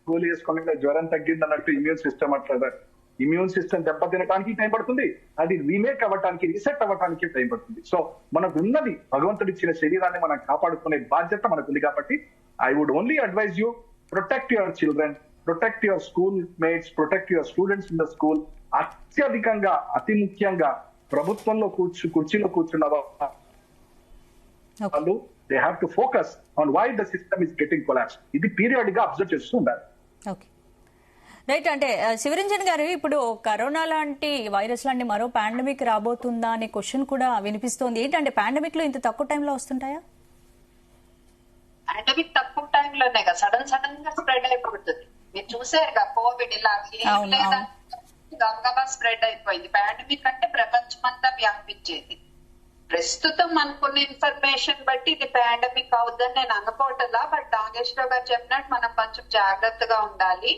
గోళీ వేసుకోగానే జ్వరం తగ్గింది అన్నట్టు ఇమ్యూన్ సిస్టమ్ అట్లా. ఇమ్యూన్ సిస్టమ్ దెబ్బతినడానికి టైం పడుతుంది, అది రీమేక్ అవ్వడానికి, రీసెట్ అవ్వడానికి టైం పడుతుంది. సో మనకు ఉన్నది భగవంతుడు ఇచ్చిన శరీరాన్ని మనం కాపాడుకునే బాధ్యత మనకు ఉంది. కాబట్టి I would only advise you, protect your children, protect your school mates, protect your students in the school. అత్యధికంగా, అతి ముఖ్యంగా ప్రభుత్వంలో కుర్చీలో కూర్చున్న వాళ్ళు they have to focus on why the system is getting collapsed. ఇది పీరియాడిక్ గా అబ్జర్వ్ చేస్తూ ఉండాలి. Okay, right. అంటే శివరంజన్ గారు, ఇప్పుడు కరోనా లాంటి వైరస్ లాంటి మరో పాండమిక్ రాబోతుందా అనే క్వశ్చన్ కూడా వినిపిస్తోంది. ఏంటంటే పాండమిక్ లో ఇంత తక్కువ టైంలో వస్తుంటాయా? పాండమిక్ తక్కువ టైంలోనే కదా సడన్ గా స్ప్రెడ్ అయిపోతుంది. మీరు చూసారుగా కోవిడ్ ఇలా గబగబా స్ప్రెడ్ అయిపోయింది. పాండమిక్ అంటే ప్రపంచమంతా వ్యాపించేది. ప్రస్తుతం అనుకున్న ఇన్ఫర్మేషన్ బట్టి ఇది పాండమిక్ అవుద్దని నేను అనుకోవట్లా. బట్ నాగేశ్వరరావు గారు చెప్పినట్టు మనం కొంచెం జాగ్రత్తగా ఉండాలి.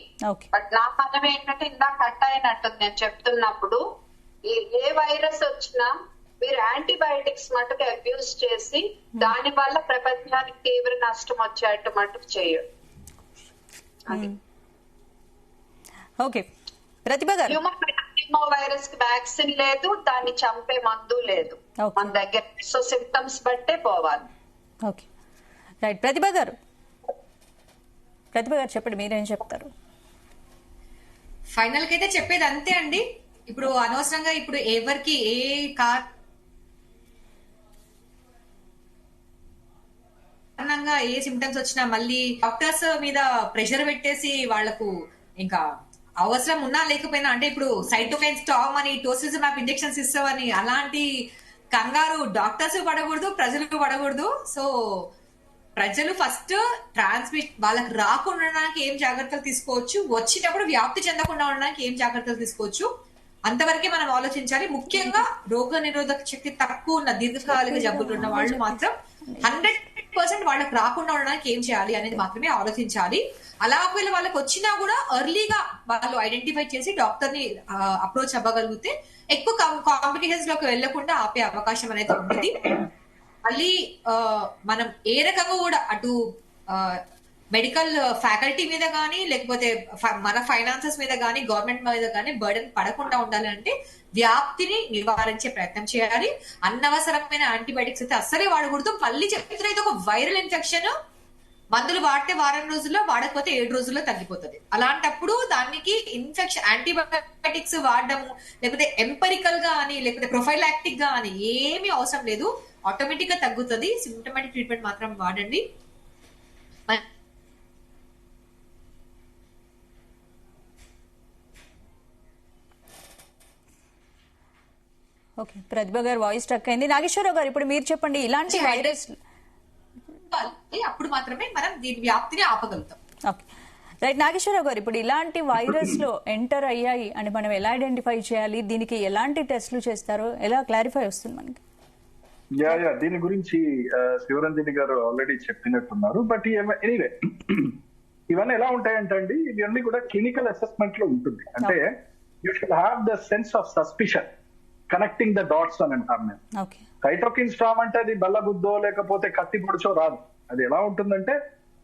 బట్ నా మనం ఏంటంటే ఇందాక కట్ అయినట్టుంది నేను చెప్తున్నప్పుడు, ఏ వైరస్ వచ్చినా మీరు యాంటీబయాటిక్స్ మటుకు అబ్యూస్ చేసి దాని వల్ల ప్రపంచానికి తీవ్ర నష్టం వచ్చేట్టు మటుకు చేయడు. ఓకే, ప్రతిభ గారు, హ్యూమన్ మెటాన్యూమో వైరస్ కి వ్యాక్సిన్ లేదు, దాన్ని చంపే మందు లేదు మన దగ్గర. సో సిమ్టమ్స్ బట్టే పోవాలి. Okay, right. ప్రతిభ గారు చెప్పండి, మీరేం చెప్తారు? ఫైనల్ కి అయితే చెప్పేది అంతే అండి. ఇప్పుడు అనవసరంగా ఇప్పుడు ఎవరికి ఏ సాధారణంగా ఏ సిమ్టమ్స్ వచ్చినా మళ్ళీ డాక్టర్స్ మీద ప్రెషర్ పెట్టేసి వాళ్లకు ఇంకా అవసరం ఉన్నా లేకపోయినా, అంటే ఇప్పుడు సైటోకైన్ స్టామ్ అని టోసిలిజుమాబ్ ఇంజెక్షన్స్ ఇస్తామని అలాంటి కంగారు డాక్టర్స్ పడకూడదు, ప్రజలకు పడకూడదు. సో ప్రజలు ఫస్ట్ ట్రాన్స్మిట్ వాళ్ళకి రాకుండా ఉండడానికి ఏం జాగ్రత్తలు తీసుకోవచ్చు, వచ్చినప్పుడు వ్యాప్తి చెందకుండా ఉండడానికి ఏం జాగ్రత్తలు తీసుకోవచ్చు, అంతవరకే మనం ఆలోచించాలి. ముఖ్యంగా రోగ నిరోధక శక్తి తక్కువ ఉన్న దీర్ఘకాలిక జబ్బులు ఉన్న వాళ్ళు మాత్రం 100% వాళ్ళకి రాకుండా ఉండడానికి ఏం చేయాలి అనేది మాత్రమే ఆలోచించాలి. అలా ఒకవేళ వాళ్ళకి వచ్చినా కూడా ఎర్లీగా వాళ్ళు ఐడెంటిఫై చేసి డాక్టర్ ని అప్రోచ్ అవ్వగలిగితే ఎక్కువ కాంప్లికేషన్స్ లోకి వెళ్లకుండా ఆపే అవకాశం అనేది ఉంటుంది. మళ్ళీ మనం ఏ రకంగా కూడా అటు మెడికల్ ఫ్యాకల్టీ మీద కానీ లేకపోతే మన ఫైనాన్సెస్ మీద కానీ గవర్నమెంట్ మీద కానీ బర్డెన్ పడకుండా ఉండాలి అంటే వ్యాప్తిని నివారించే ప్రయత్నం చేయాలి. అనవసరమైన యాంటీబయాటిక్స్ అయితే అస్సలే వాడకూడదు. మళ్ళీ చెప్తున్నా, ఇది ఒక వైరల్ ఇన్ఫెక్షన్, మందులు వాడితే వారం రోజుల్లో, వాడకపోతే 7 రోజుల్లో తగ్గిపోతుంది. అలాంటప్పుడు దానికి ఇన్ఫెక్షన్ యాంటీబయాటిక్స్ వాడడము లేకపోతే ఎంపెరికల్ గా అని లేకపోతే ప్రొఫైలాక్టిక్ గా అని ఏమీ అవసరం లేదు. ఆటోమేటిక్ గా తగ్గుతుంది. సిమ్టమాటిక్ ట్రీట్మెంట్ మాత్రం వాడండి. ఓకే, ప్రతిభ గారు వాయిస్ స్ట్రక్ అయింది. నాగేశ్వరరావు గారు ఇప్పుడు మీరు చెప్పండి, ఇలాంటి వైరస్ అప్పుడు మాత్రమే మనం దీని వ్యాప్తిని ఆపగలుగుతాం. Okay right. నాగేశ్వరరావు గారు ఇప్పుడు ఇలాంటి వైరస్ లో ఎంటర్ అయ్యాయి అని మనం ఎలా ఐడెంటిఫై చేయాలి, దీనికి ఎలాంటి టెస్టులు చేస్తారో ఎలా క్లారిఫై వస్తుంది మనకి? దీని గురించి శివరంజని గారు ఆల్రెడీ చెప్పినట్టున్నారు. బట్ ఎనీవే ఇవన్నీ ఎలా ఉంటాయంటే అండి, ఇవన్నీ కూడా క్లినికల్ అసెస్మెంట్ లో ఉంటుంది. అంటే you should have the sense of suspicion, connecting the dots అని అంటాం మేము. సైటోకిన్ స్టామ్ అంటే అది బల్లగుద్దో లేకపోతే కత్తి పొడిచో రాదు. అది ఎలా ఉంటుందంటే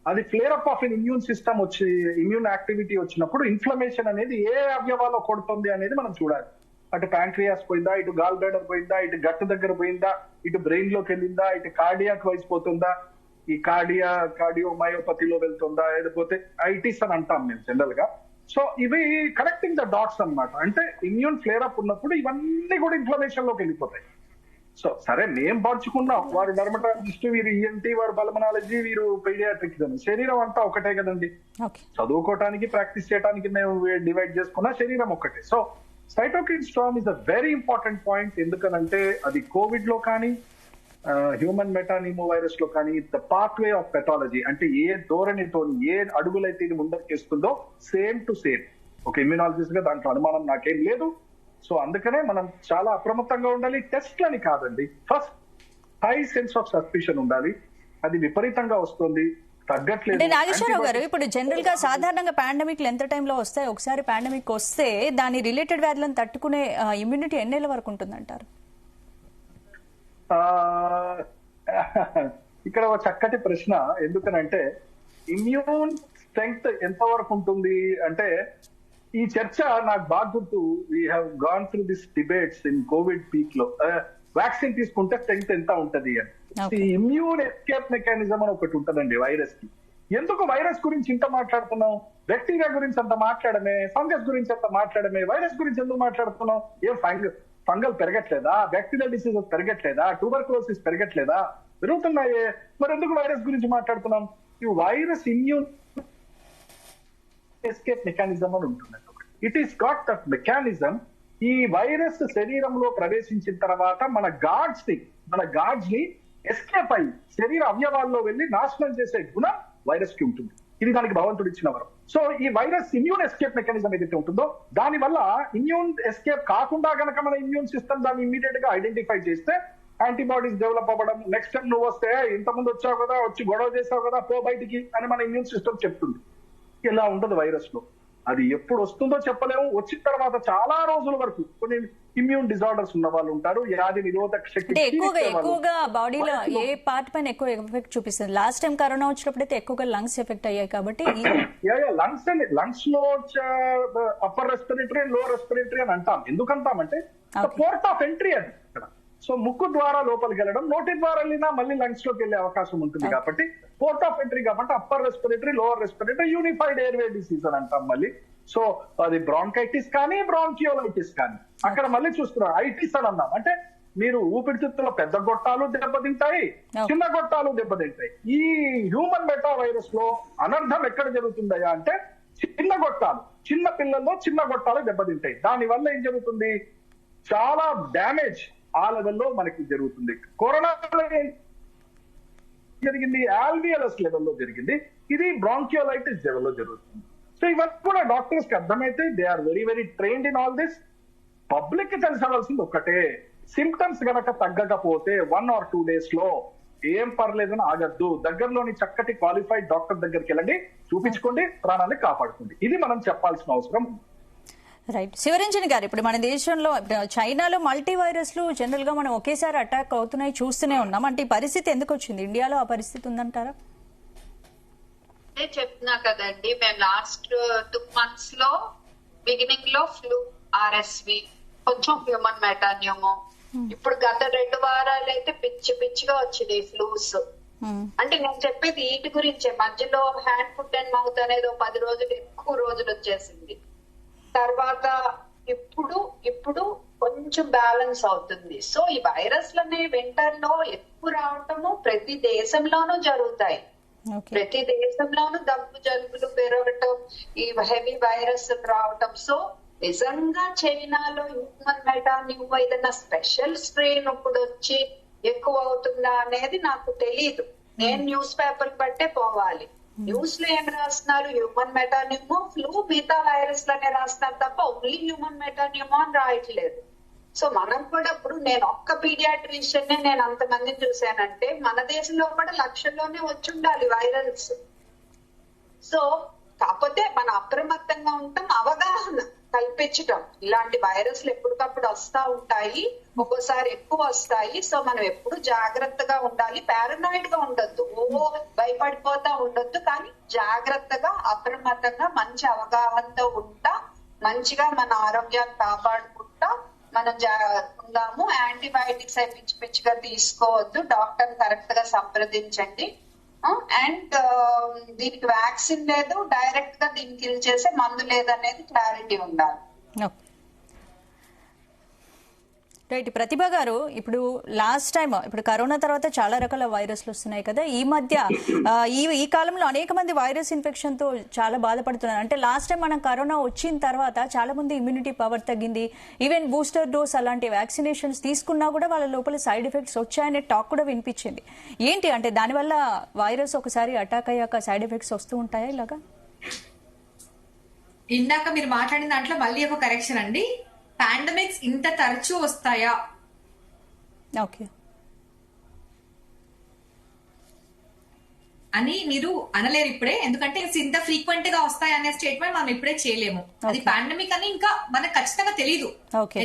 అది flare up of immune system వచ్చి ఇమ్యూన్ యాక్టివిటీ వచ్చినప్పుడు ఇన్ఫ్లమేషన్ అనేది ఏ అవయవాలో కొడుతుంది అనేది మనం చూడాలి. అటు ప్యాంక్రియాస్ పోయిందా, ఇటు గాల్ బ్లాడర్ పోయిందా, ఇటు గట్ దగ్గర పోయిందా, ఇటు బ్రెయిన్ లోకి వెళ్ళిందా, ఇటు కార్డియాక్ వైజ్ పోతుందా, ఈ కార్డియోమయోపతిలో వెళ్తుందా, లేకపోతే ఐటిస్ అని అంటాం మేము జనరల్ గా. సో ఇవి కనెక్టింగ్ ద డాట్స్ అన్నమాట. అంటే ఇమ్యూన్ ఫ్లేర్ అప్ ఉన్నప్పుడు ఇవన్నీ కూడా ఇన్ఫ్లమేషన్ లోకి వెళ్ళిపోతాయి. సో సరే మేము పరుచుకున్నాం, వారు డర్మటాలజిస్ట్, వీరు ఈఎన్టీ, వారు పల్మనాలజీ, వీరు పీడియాట్రిక్స్ అని. శరీరం అంతా ఒకటే కదండి, చదువుకోవటానికి ప్రాక్టీస్ చేయడానికి మేము డివైడ్ చేసుకున్నా శరీరం ఒకటే. So cytokine storm is a very important point. ఎందుకనంటే అది కోవిడ్ లో కానీ హ్యూమన్ మెటానిమో వైరస్ లో కానీ ద పాత్వే ఆఫ్ పెథాలజీ, అంటే ఏ ధోరణితో ఏ అడుగులైతే ఇది ముందరికేస్తుందో సేమ్ టు సేమ్. ఒక ఇమ్యూనాలజిస్ట్ గా దాంట్లో అనుమానం నాకేం లేదు. సో అందుకనే మనం చాలా అప్రమత్తంగా ఉండాలి. టెస్ట్లని కాదండి, first high sense of suspicion ఉండాలి. అది విపరీతంగా వస్తుంది, తగ్గట్లేదు. అంటే నాగేశ్వరరావు గారు ఇప్పుడు జనరల్ గా సాధారణంగా పాండమిక్లు ఎంత టైంలో వస్తాయి? ఒకసారి పాండమిక్ వస్తే దాని రిలేటెడ్ వ్యాధులను తట్టుకునే ఇమ్యూనిటీ ఎన్నేళ్ల వరకు ఉంటుందంటారు? ఇక్కడ ఒక చక్కటి ప్రశ్న. ఎందుకనంటే ఇమ్యూన్ స్ట్రెంగ్త్ ఎంత వరకు ఉంటుంది అంటే, ఈ చర్చ నాకు బాగా గుర్తు. We have gone through this debates in Covid peak లో. వ్యాక్సిన్ తీసుకుంటే స్ట్రెంగ్త్ ఎంత ఉంటది అని. ఇమ్యూన్ ఎస్కేప్ మెకానిజం అని ఒకటి ఉంటదండి వైరస్ కి. ఎందుకు వైరస్ గురించి ఇంత మాట్లాడుతున్నాం? బ్యాక్టీరియా గురించి అంత మాట్లాడమే, ఫంగస్ గురించి అంత మాట్లాడమే, వైరస్ గురించి ఎందుకు మాట్లాడుతున్నాం? ఏం ఫంగల్ పెరగట్లేదా? బ్యాక్టీరియల్ డిసీజెస్ పెరగట్లేదా? ట్యూబర్కులోసిస్ పెరగట్లేదా? పెరుగుతున్నాయే, మరి ఎందుకు వైరస్ గురించి మాట్లాడుతున్నాం? ఈ వైరస్ ఇమ్యూన్ ఎస్కేప్ మెకానిజం అని ఉంటుంది. It is got that mechanism. ఈ వైరస్ శరీరంలో ప్రవేశించిన తర్వాత మన గాడ్స్ ని ఎస్కేప్ అయ్యి శరీర అవయవాల్లో వెళ్లి నాశనం చేసే గుణం వైరస్ కి ఉంటుంది. ఇది దానికి భగవంతుడు ఇచ్చిన వరం. సో ఈ వైరస్ ఇమ్యూన్ ఎస్కేప్ మెకానిజం ఏదైతే ఉంటుందో దాని వల్ల ఇమ్యూన్ ఎస్కేప్ కాకుండా గనక మన ఇమ్యూన్ సిస్టమ్ దాన్ని ఇమీడియట్ గా ఐడెంటిఫై చేస్తే యాంటీబాడీస్ డెవలప్ అవ్వడం, నెక్స్ట్ టైం నువ్వు వస్తే ఇంతకుముందు వచ్చావు కదా, వచ్చి గొడవ చేసావు కదా, పో బయటికి అని మన ఇమ్యూన్ సిస్టమ్ చెప్తుంది. ఇలా ఉంటుంది వైరస్ లో. అది ఎప్పుడు వస్తుందో చెప్పలేము. వచ్చిన తర్వాత చాలా రోజుల వరకు కొన్ని ఇమ్యూన్ డిజార్డర్స్ ఉన్న వాళ్ళు ఉంటారు. వ్యాధి నిరోధక శక్తి ఎక్కువగా బాడీలో ఏ పార్ట్ పైన ఎక్కువ ఎఫెక్ట్ చూపిస్తుంది? లాస్ట్ టైం కరోనా వచ్చినప్పుడు అయితే ఎక్కువగా లంగ్స్ ఎఫెక్ట్ అయ్యాయి కాబట్టి లంగ్స్ లో అప్పర్ రెస్పిరేటరీ, లోవర్ రెస్పిరేటరీ అని అంటాం. ఎందుకంటామంటే పోర్ట్ ఆఫ్ ఎంట్రీ అది. సో ముక్కు ద్వారా లోపలికి వెళ్ళడం, నోటి ద్వారా వెళ్ళినా మళ్ళీ లంగ్స్ లోకి వెళ్ళే అవకాశం ఉంటుంది. కాబట్టి పోర్ట్ ఆఫ్ ఎంట్రీ కాబట్టి upper respiratory, lower respiratory, unified airway disease అని అంటాం మళ్ళీ. సో అది బ్రాంకైటిస్ కానీ బ్రాంకియోలైటిస్ కానీ. అక్కడ మళ్ళీ చూస్తున్నాం ఐటిస్ అని అన్నాం. అంటే మీరు ఊపిరితిత్తుల పెద్ద గొట్టాలు దెబ్బతింటాయి, చిన్న గొట్టాలు దెబ్బతింటాయి. ఈ హ్యూమన్ మెటా వైరస్ లో అనర్థం ఎక్కడ జరుగుతుందయా అంటే చిన్న గొట్టాలు, చిన్న పిల్లల్లో చిన్న గొట్టాలు దెబ్బతింటాయి. దాని వల్ల ఏం జరుగుతుంది, చాలా డ్యామేజ్ ఆ లెవెల్లో మనకి జరుగుతుంది. కరోనాలో జరిగింది ఆల్వియలస్ లెవెల్లో జరిగింది, ఇది బ్రాంకియోలైటిస్ లెవెల్లో జరుగుతుంది. సో ఇవన్నీ కూడా డాక్టర్స్ కి అర్థమైతే they are very very trained in all this. Public కి తెలిసవలసింది ఒకటే, సిమ్టమ్స్ గనక తగ్గకపోతే 1 or 2 days లో ఏం పర్లేదని ఆగద్దు, దగ్గరలోని చక్కటి క్వాలిఫైడ్ డాక్టర్ దగ్గరికి వెళ్ళండి, చూపించుకోండి, ప్రాణాన్ని కాపాడుకోండి. ఇది మనం చెప్పాల్సిన అవసరం. రైట్. శివరంజన్ గారు, ఇప్పుడు మన దేశంలో చైనాలో మల్టీ వైరస్లు జనరల్ గా మనం ఒకేసారి అటాక్ అవుతున్నాయి చూస్తూనే ఉన్నాం. అంటే ఈ పరిస్థితి ఎందుకు వచ్చింది? ఇండియాలో ఆ పరిస్థితి ఉందంటారా? చెప్తున్నా కదండి, మేము లాస్ట్ 2 months లో బిగినింగ్ లో ఫ్లూ, ఆర్ఎస్వి, కొంచెం హ్యూమన్ మెటాన్యూమో, ఇప్పుడు గత 2 వారాలు అయితే పిచ్చిగా వచ్చింది ఫ్లూస్. అంటే నేను చెప్పేది వీటి గురించే. మధ్యలో హ్యాండ్, ఫుట్ అండ్ మౌత్ అనేది 10 రోజులు ఎక్కువ రోజులు వచ్చేసింది. తర్వాత ఇప్పుడు కొంచెం బ్యాలెన్స్ అవుతుంది. సో ఈ వైరస్లనే వింటర్ లో ఎక్కువ రావటము ప్రతి దేశంలోనూ జరుగుతాయి. ప్రతి దేశంలోనూ దగ్గు, జలుబులు పెరగటం, ఈ హెవీ వైరస్ రావటం. సో నిజంగా చైనాలో హ్యూమన్ మెటాన్యూమో ఏదైనా స్పెషల్ స్ట్రెయిన్ ఇప్పుడు వచ్చి ఎక్కువ అవుతుందా అనేది నాకు తెలియదు. నేను న్యూస్ పేపర్ బట్టే పోవాలి. న్యూస్ లో ఏం రాస్తున్నారు, హ్యూమన్ మెటాన్యూమో, ఫ్లూ, మిగతా వైరస్ లనే రాస్తున్నారు తప్ప ఓన్లీ హ్యూమన్ మెటాన్యూమో అని రాయట్లేదు. సో మనం కూడా ఇప్పుడు నేను ఒక్క పీడియాట్రిషియన్ నేను అంతమందిని చూశానంటే మన దేశంలో కూడా లక్షల్లోనే వచ్చి ఉండాలి వైరల్స్. సో కాకపోతే మన అప్రమత్తంగా ఉంటాం, అవగాహన కల్పించటం. ఇలాంటి వైరస్లు ఎప్పటికప్పుడు వస్తా ఉంటాయి, ఒక్కోసారి ఎక్కువ వస్తాయి. సో మనం ఎప్పుడు జాగ్రత్తగా ఉండాలి, పారానాయిడ్ గా ఉండొద్దు, భయపడిపోతా ఉండొద్దు, కానీ జాగ్రత్తగా అప్రమత్తంగా మంచి అవగాహనతో ఉంటా, మంచిగా మన ఆరోగ్యాన్ని కాపాడుకుంటా మనం ఉందాము. యాంటీబయాటిక్స్ అవి పిచ్చిగా తీసుకోవద్దు, డాక్టర్ కరెక్ట్ గా సంప్రదించండి. అండ్ దీనికి వ్యాక్సిన్ లేదు, డైరెక్ట్ గా దీన్ని కిల్ చేసే మందు లేదనేది క్లారిటీ ఉండాలి. రైట్. ప్రతిభ గారు, ఇప్పుడు లాస్ట్ టైం, ఇప్పుడు కరోనా తర్వాత చాలా రకాల వైరస్లు వస్తున్నాయి కదా, ఈ మధ్య ఈ కాలంలో అనేక మంది వైరస్ ఇన్ఫెక్షన్ తో చాలా బాధపడుతున్నారు. అంటే లాస్ట్ టైం మనం కరోనా వచ్చిన తర్వాత చాలా మంది ఇమ్యూనిటీ పవర్ తగ్గింది, ఈవెన్ బూస్టర్ డోస్ అలాంటి వ్యాక్సినేషన్స్ తీసుకున్నా కూడా వాళ్ళ లోపల సైడ్ ఎఫెక్ట్స్ వచ్చాయనే టాక్ కూడా వినిపించింది. ఏంటి అంటే దానివల్ల వైరస్ ఒకసారి అటాక్ అయ్యాక సైడ్ ఎఫెక్ట్స్ వస్తూ ఉంటాయా ఇలాగా? ఇందాక మీరు మాట్లాడిన దాంట్లో మళ్ళీ ఒక కరెక్షన్ అండి. పాండమిక్స్ ఇంత తరచూ వస్తాయా? ఓకే అని మీరు అనలేరు ఇప్పుడే, ఎందుకంటే ఇంత ఫ్రీక్వెంట్ గా వస్తాయి అనే స్టేట్మెంట్ మనం ఇప్పుడే చేయలేము. అది పాండమిక్ అని ఇంకా మనకు ఖచ్చితంగా తెలియదు.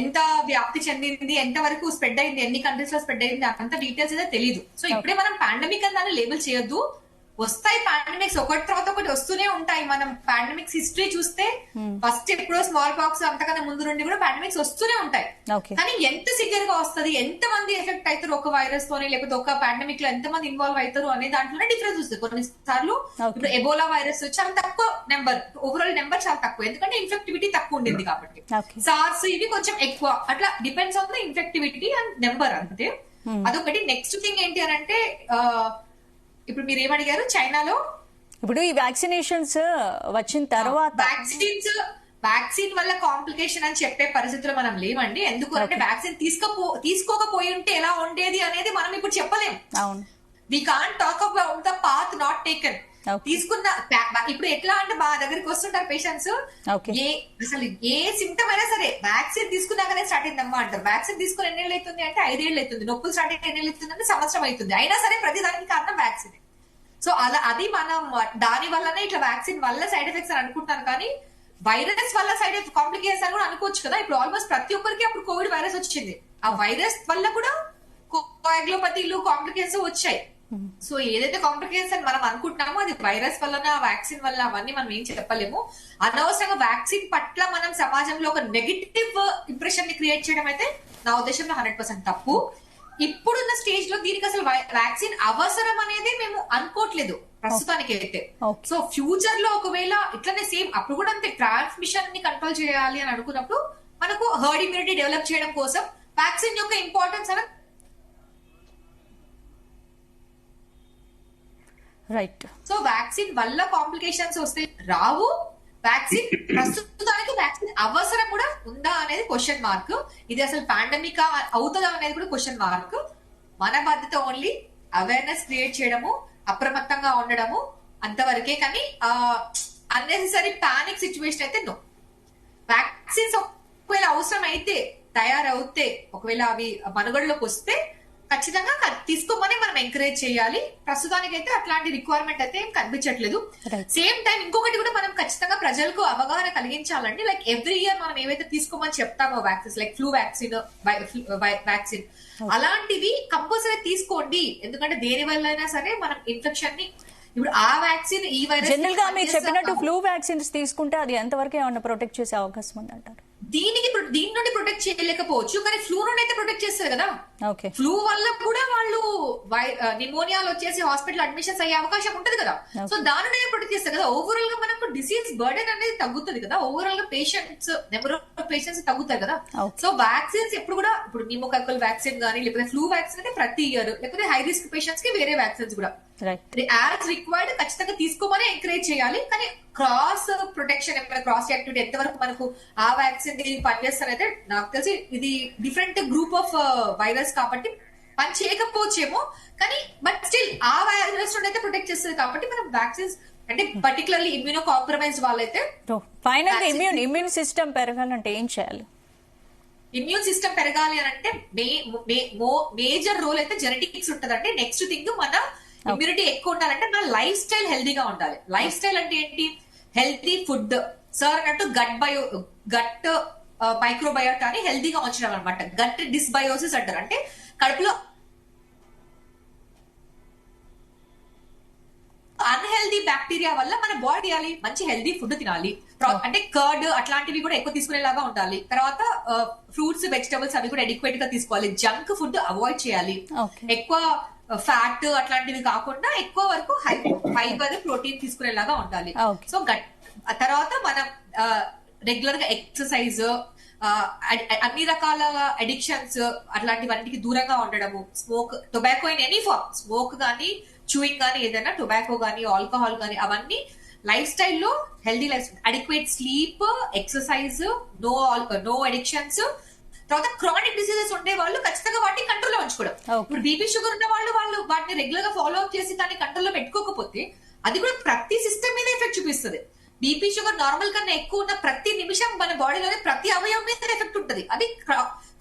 ఎంత వ్యాప్తి చెందింది, ఎంత వరకు స్ప్రెడ్ అయింది, ఎన్ని కంట్రీస్ లో స్ప్రెడ్ అయింది, అంత డీటెయిల్స్ అయితే తెలియదు. సో ఇప్పుడే మనం పాండమిక్ అని దాన్ని లేబుల్ చేయొద్దు. వస్తాయి పాండమిక్స్, ఒకటి తర్వాత ఒకటి వస్తూనే ఉంటాయి. మనం పాండమిక్స్ హిస్టరీ చూస్తే ఫస్ట్ ఎప్పుడో స్మాల్ పాక్స్ అంతకన్నా ముందు నుండి కూడా పాండమిక్స్ వస్తూనే ఉంటాయి. కానీ ఎంత సివియర్ గా వస్తుంది, ఎంత మంది ఎఫెక్ట్ అవుతారు ఒక వైరస్ తోనే, లేకపోతే ఒక పాండమిక్ లో ఎంత మంది ఇన్వాల్వ్ అవుతారు అనే దాంట్లోనే డిఫరెన్స్ వస్తుంది. కొన్నిసార్లు ఇప్పుడు ఎబోలా వైరస్ చాలా తక్కువ నెంబర్, ఓవరాల్ నెంబర్ చాలా తక్కువ, ఎందుకంటే ఇన్ఫెక్టివిటీ తక్కువ ఉండింది కాబట్టి. సార్స్ ఇవి కొంచెం ఎక్కువ, అట్లా depends on the infectivity and number అంతే. అదొకటి. నెక్స్ట్ థింగ్ ఏంటి అని అంటే, ఇప్పుడు మీరు ఏమడిగారు, చైనాలో ఇప్పుడు ఈ వ్యాక్సినేషన్స్ వచ్చిన తర్వాత వ్యాక్సిన్ వల్ల కాంప్లికేషన్ అని చెప్పే పరిస్థితుల్లో మనం లేవండి. ఎందుకు అంటే వ్యాక్సిన్ తీసుకోకపోయి ఉంటే ఎలా ఉండేది అనేది మనం ఇప్పుడు చెప్పలేం. We can't talk about the path not taken. తీసుకున్న ఇప్పుడు ఎట్లా అంటే మా దగ్గరికి వస్తుంటారు పేషెంట్స్, అసలు ఏ సిమ్టమ్ అయినా సరే వ్యాక్సిన్ తీసుకున్నాకనే స్టార్ట్ అయిందమ్మా అంటారు. వ్యాక్సిన్ తీసుకుని ఎన్నేళ్ళు అవుతుంది అంటే 5 ఏళ్ళు అవుతుంది, నొప్పులు స్టార్ట్ అయితే ఎన్నేళ్ళు అవుతుంది అంటే సంవత్సరం అవుతుంది. అయినా సరే ప్రతి దానికి కారణం వ్యాక్సిన్. సో అది మనం దాని వల్లనే ఇట్లా వ్యాక్సిన్ వల్ల సైడ్ ఎఫెక్ట్స్ అని అనుకుంటున్నాను, కానీ వైరస్ వల్ల సైడ్ ఎఫెక్ట్ కాంప్లికేషన్స్ అని కూడా అనుకోవచ్చు కదా. ఇప్పుడు ఆల్మోస్ట్ ప్రతి ఒక్కరికి అప్పుడు కోవిడ్ వైరస్ వచ్చింది, ఆ వైరస్ వల్ల కూడా కోయాగ్లోపతిలు కాంప్లికేషన్స్ వచ్చాయి. సో ఏదైతే కాంప్లికేషన్స్ మనం అనుకుంటున్నామో అది వైరస్ వల్ల, వ్యాక్సిన్ వల్ల, అవన్నీ మనం ఏం చెప్పలేము. అనవసరంగా వ్యాక్సిన్ పట్ల మనం సమాజంలో ఒక నెగటివ్ ఇంప్రెషన్ ని క్రియేట్ చేయడం అయితే నా ఉద్దేశంలో 100% తప్పు. ఇప్పుడున్న స్టేజ్ లో దీనికి అసలు వ్యాక్సిన్ అవసరం అనేది మేము అనుకోవట్లేదు ప్రస్తుతానికి అయితే. సో ఫ్యూచర్ లో ఒకవేళ ఇట్లనే సేమ్ అప్పుడు కూడా అంతే ట్రాన్స్మిషన్ ని కంట్రోల్ చేయాలి అని అనుకున్నప్పుడు మనకు హర్డ్ ఇమ్యూనిటీ డెవలప్ చేయడం కోసం వ్యాక్సిన్ యొక్క ఇంపార్టెన్స్ అనేది రైట్. సో వ్యాక్సిన్ వల్ల కాంప్లికేషన్స్ వస్తే రావు. వ్యాక్సిన్ ప్రస్తుతానికి వ్యాక్సిన్ అవసరం కూడా ఉందా అనేది క్వశ్చన్ మార్క్. ఇది అసలు పాండమిక్ అవుతుందా అనేది కూడా క్వశ్చన్ మార్క్. మన బాధ్యత ఓన్లీ అవేర్నెస్ క్రియేట్ చేయడము, అప్రమత్తంగా ఉండడము అంతవరకే. కానీ అన్నెసెసరీ పానిక్ సిచ్యువేషన్ అయితే నో. వ్యాక్సిన్స్ ఒకవేళ అవసరం అయితే తయారవుతే, ఒకవేళ అవి మనుగడలోకి వస్తే ఖచ్చితంగా తీసుకోమని మనం ఎంకరేజ్ చేయాలి. ప్రస్తుతానికి అయితే అట్లాంటి రిక్వైర్మెంట్ అయితే ఏం కనిపించట్లేదు. సేమ్ టైం ఇంకొకటి కూడా మనం ఖచ్చితంగా ప్రజలకు అవగాహన కలిగించాలండి. లైక్ ఎవ్రీ ఇయర్ మనం ఏవైతే తీసుకోమని చెప్తామో వ్యాక్సిన్స్, లైక్ ఫ్లూ వ్యాక్సిన్ అలాంటివి కంపల్సరీ తీసుకోండి. ఎందుకంటే దేని వల్ల అయినా సరే మనం ఇన్ఫెక్షన్ ని, ఇప్పుడు ఆ వ్యాక్సిన్ ఈ వైరస్ జనరల్ గా మీరు చెప్పినట్టు ఫ్లూ వ్యాక్సిన్స్ తీసుకుంటే అది ఎంతవరకు ఏమన్నా ప్రొటెక్ట్ చేసే అవకాశం ఉంది అంటారు? దీని నుండి ప్రొటెక్ట్ చేయలేకపోవచ్చు, కానీ ఫ్లూ నుండి అయితే ప్రొటెక్ట్ చేస్తారు కదా. ఓకే. ఫ్లూ వల్ల కూడా వాళ్ళు నిమోనియాలు వచ్చేసి హాస్పిటల్ అడ్మిషన్స్ అయ్యే అవకాశం ఉంటది కదా. సో దాని నుండి ప్రొటెక్ట్ చేస్తారు కదా. ఓవరాల్ గా మనకు డిసీజ్ బర్డెన్ అనేది తగ్గుతుంది కదా. ఓవరాల్ గా పేషెంట్స్ నెంబర్ ఆఫ్ పేషెంట్స్ తగ్గుతాయి కదా. సో వ్యాక్సిన్స్ ఎప్పుడు కూడా, ఇప్పుడు నిమోకాకల్ వ్యాక్సిన్ కానీ లేకపోతే ఫ్లూ వ్యాక్సిన్ అయితే ప్రతి ఇయర్, లేకపోతే హై రిస్క్ పేషెంట్స్ కి వేరే వ్యాక్సిన్స్ కూడా యాజ్ రిక్వైర్డ్ ఖచ్చితంగా తీసుకోమని ఎంకరేజ్ చేయాలి. కానీ క్రాస్ ప్రొటెక్షన్, క్రాస్ యాక్టివిటీ ఎంతవరకు మనకు ఆ వ్యాక్సిన్ పనిచేస్తారైతే నాకు తెలిసి ఇది డిఫరెంట్ గ్రూప్ ఆఫ్ వైరస్ కాబట్టి పని చేయకపోవచ్చేమో, కానీ బట్ స్టిల్ ఆ వైరస్ నుండి అయితే ప్రొటెక్ట్ చేస్తుంది కాబట్టి మనం వ్యాక్సిన్స్ అంటే పర్టికులర్లీ ఇమ్యూనో కాంప్రమైజ్ వాళ్ళైతే. ఫైనల్ ఇమ్యూన్ సిస్టమ్ పెరగాలంటే ఏం చేయాలి? ఇమ్యూన్ సిస్టమ్ పెరగాలి అని అంటే మేజర్ రోల్ అయితే జెనెటిక్స్ ఉంటదంటే. నెక్స్ట్ థింగ్ మన ఇమ్యూనిటీ ఎక్కువ ఉండాలంటే మన లైఫ్ స్టైల్ హెల్దీగా ఉండాలి. లైఫ్ స్టైల్ అంటే ఏంటి? హెల్తీ ఫుడ్, సార్ అన్నట్టు గట్ మైక్రోబయోటా అని హెల్దీగా ఉంచడం అనమాట. గట్ డిస్బయోసిస్ అంటారు. అంటే కడుపులో అన్హెల్దీ బ్యాక్టీరియా వల్ల మన బాడీ తినాలి, మంచి హెల్దీ ఫుడ్ తినాలి. అంటే కర్డ్ అట్లాంటివి కూడా ఎక్కువ తీసుకునేలాగా ఉండాలి. తర్వాత ఫ్రూట్స్, వెజిటబుల్స్ అవి కూడా ఎడిక్వేట్ గా తీసుకోవాలి. జంక్ ఫుడ్ అవాయిడ్ చేయాలి. ఎక్కువ ఫ్యాట్ అట్లాంటివి కాకుండా ఎక్కువ వరకు ఫైబర్, ప్రోటీన్ తీసుకునేలాగా ఉండాలి. సో తర్వాత మనం రెగ్యులర్ గా ఎక్సర్సైజ్, అన్ని రకాల అడిక్షన్స్ అట్లాంటివన్నిటికి దూరంగా ఉండడము. Smoke, tobacco in any form, smoke గానీ, చూయింగ్ గానీ, ఏదైనా టొబాకో గానీ, ఆల్కహాల్ గానీ, అవన్నీ లైఫ్ స్టైల్లో healthy life, adequate sleep, exercise, no addictions. తర్వాత క్రానిక్ డిసీజెస్ ఉండే వాళ్ళు ఖచ్చితంగా వాటిని కంట్రోల్లో ఉంచుకోవడం. ఇప్పుడు బీపీ, షుగర్ ఉన్న వాళ్ళు వాటిని రెగ్యులర్ గా ఫాలో అప్ చేసి దాన్ని కంట్రోల్లో పెట్టుకోకపోతే అది కూడా ప్రతి సిస్టమ్ మీద ఎఫెక్ట్ చూపిస్తుంది. బీపీ, షుగర్ నార్మల్ కన్నా ఎక్కువ ఉన్న ప్రతి నిమిషం మన బాడీలోనే ప్రతి అవయవం మీద ఎఫెక్ట్ ఉంటుంది. అది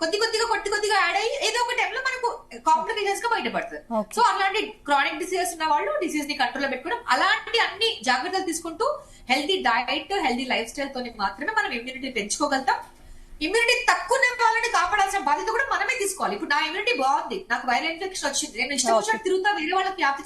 కొద్దిగా యాడ్ అయ్యి ఏదో ఒక టైంలో మనకు కాంప్లికేషన్స్ గా బయటపడుతుంది. సో అలాంటి క్రానిక్ డిసీజెస్ ఉన్న వాళ్ళు డిసీజ్ ని కంట్రోల్లో పెట్టుకోవడం, అలాంటి అన్ని జాగ్రత్తలు తీసుకుంటూ healthy diet, healthy life style తోని మాత్రమే మనం ఇమ్యూనిటీ పెంచుకోగలుగుతాం. ఇమ్యూనిటీ తక్కువ వాళ్ళని కాపాడాల్సిన బాధ్యత కూడా మనమే తీసుకోవాలి. ఇప్పుడు నా ఇమ్యూనిటీ బాగుంది, నాకు వైరల్ ఇన్ఫెక్షన్ వచ్చింది, నేను ఇష్టం వచ్చినట్టు తిరుగుతా, వేరే వాళ్ళకి వ్యాప్తి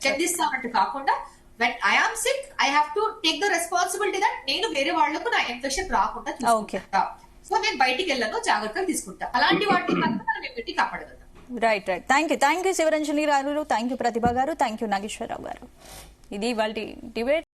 చెందిస్తా అన్నట్టు కాకుండా, when I am sick, I have to take the responsibility that నేను వేరే వాళ్లకు నా ఇన్ఫెక్షన్ రాకుండా చూసుకుంటా. సో నేను బయటికి వెళ్ళను, జాగ్రత్తలు తీసుకుంటా. అలాంటి వాటిని మాత్రం మనం ఇమ్యూనిటీ కాపాడగలుగుతాం. రైట్. థ్యాంక్ యూ శివరంజని గారు, థ్యాంక్ యూ ప్రతిభ గారు, థ్యాంక్ యూ నాగేశ్వరరావు గారు. ఇది వాళ్ళ డిబేట్.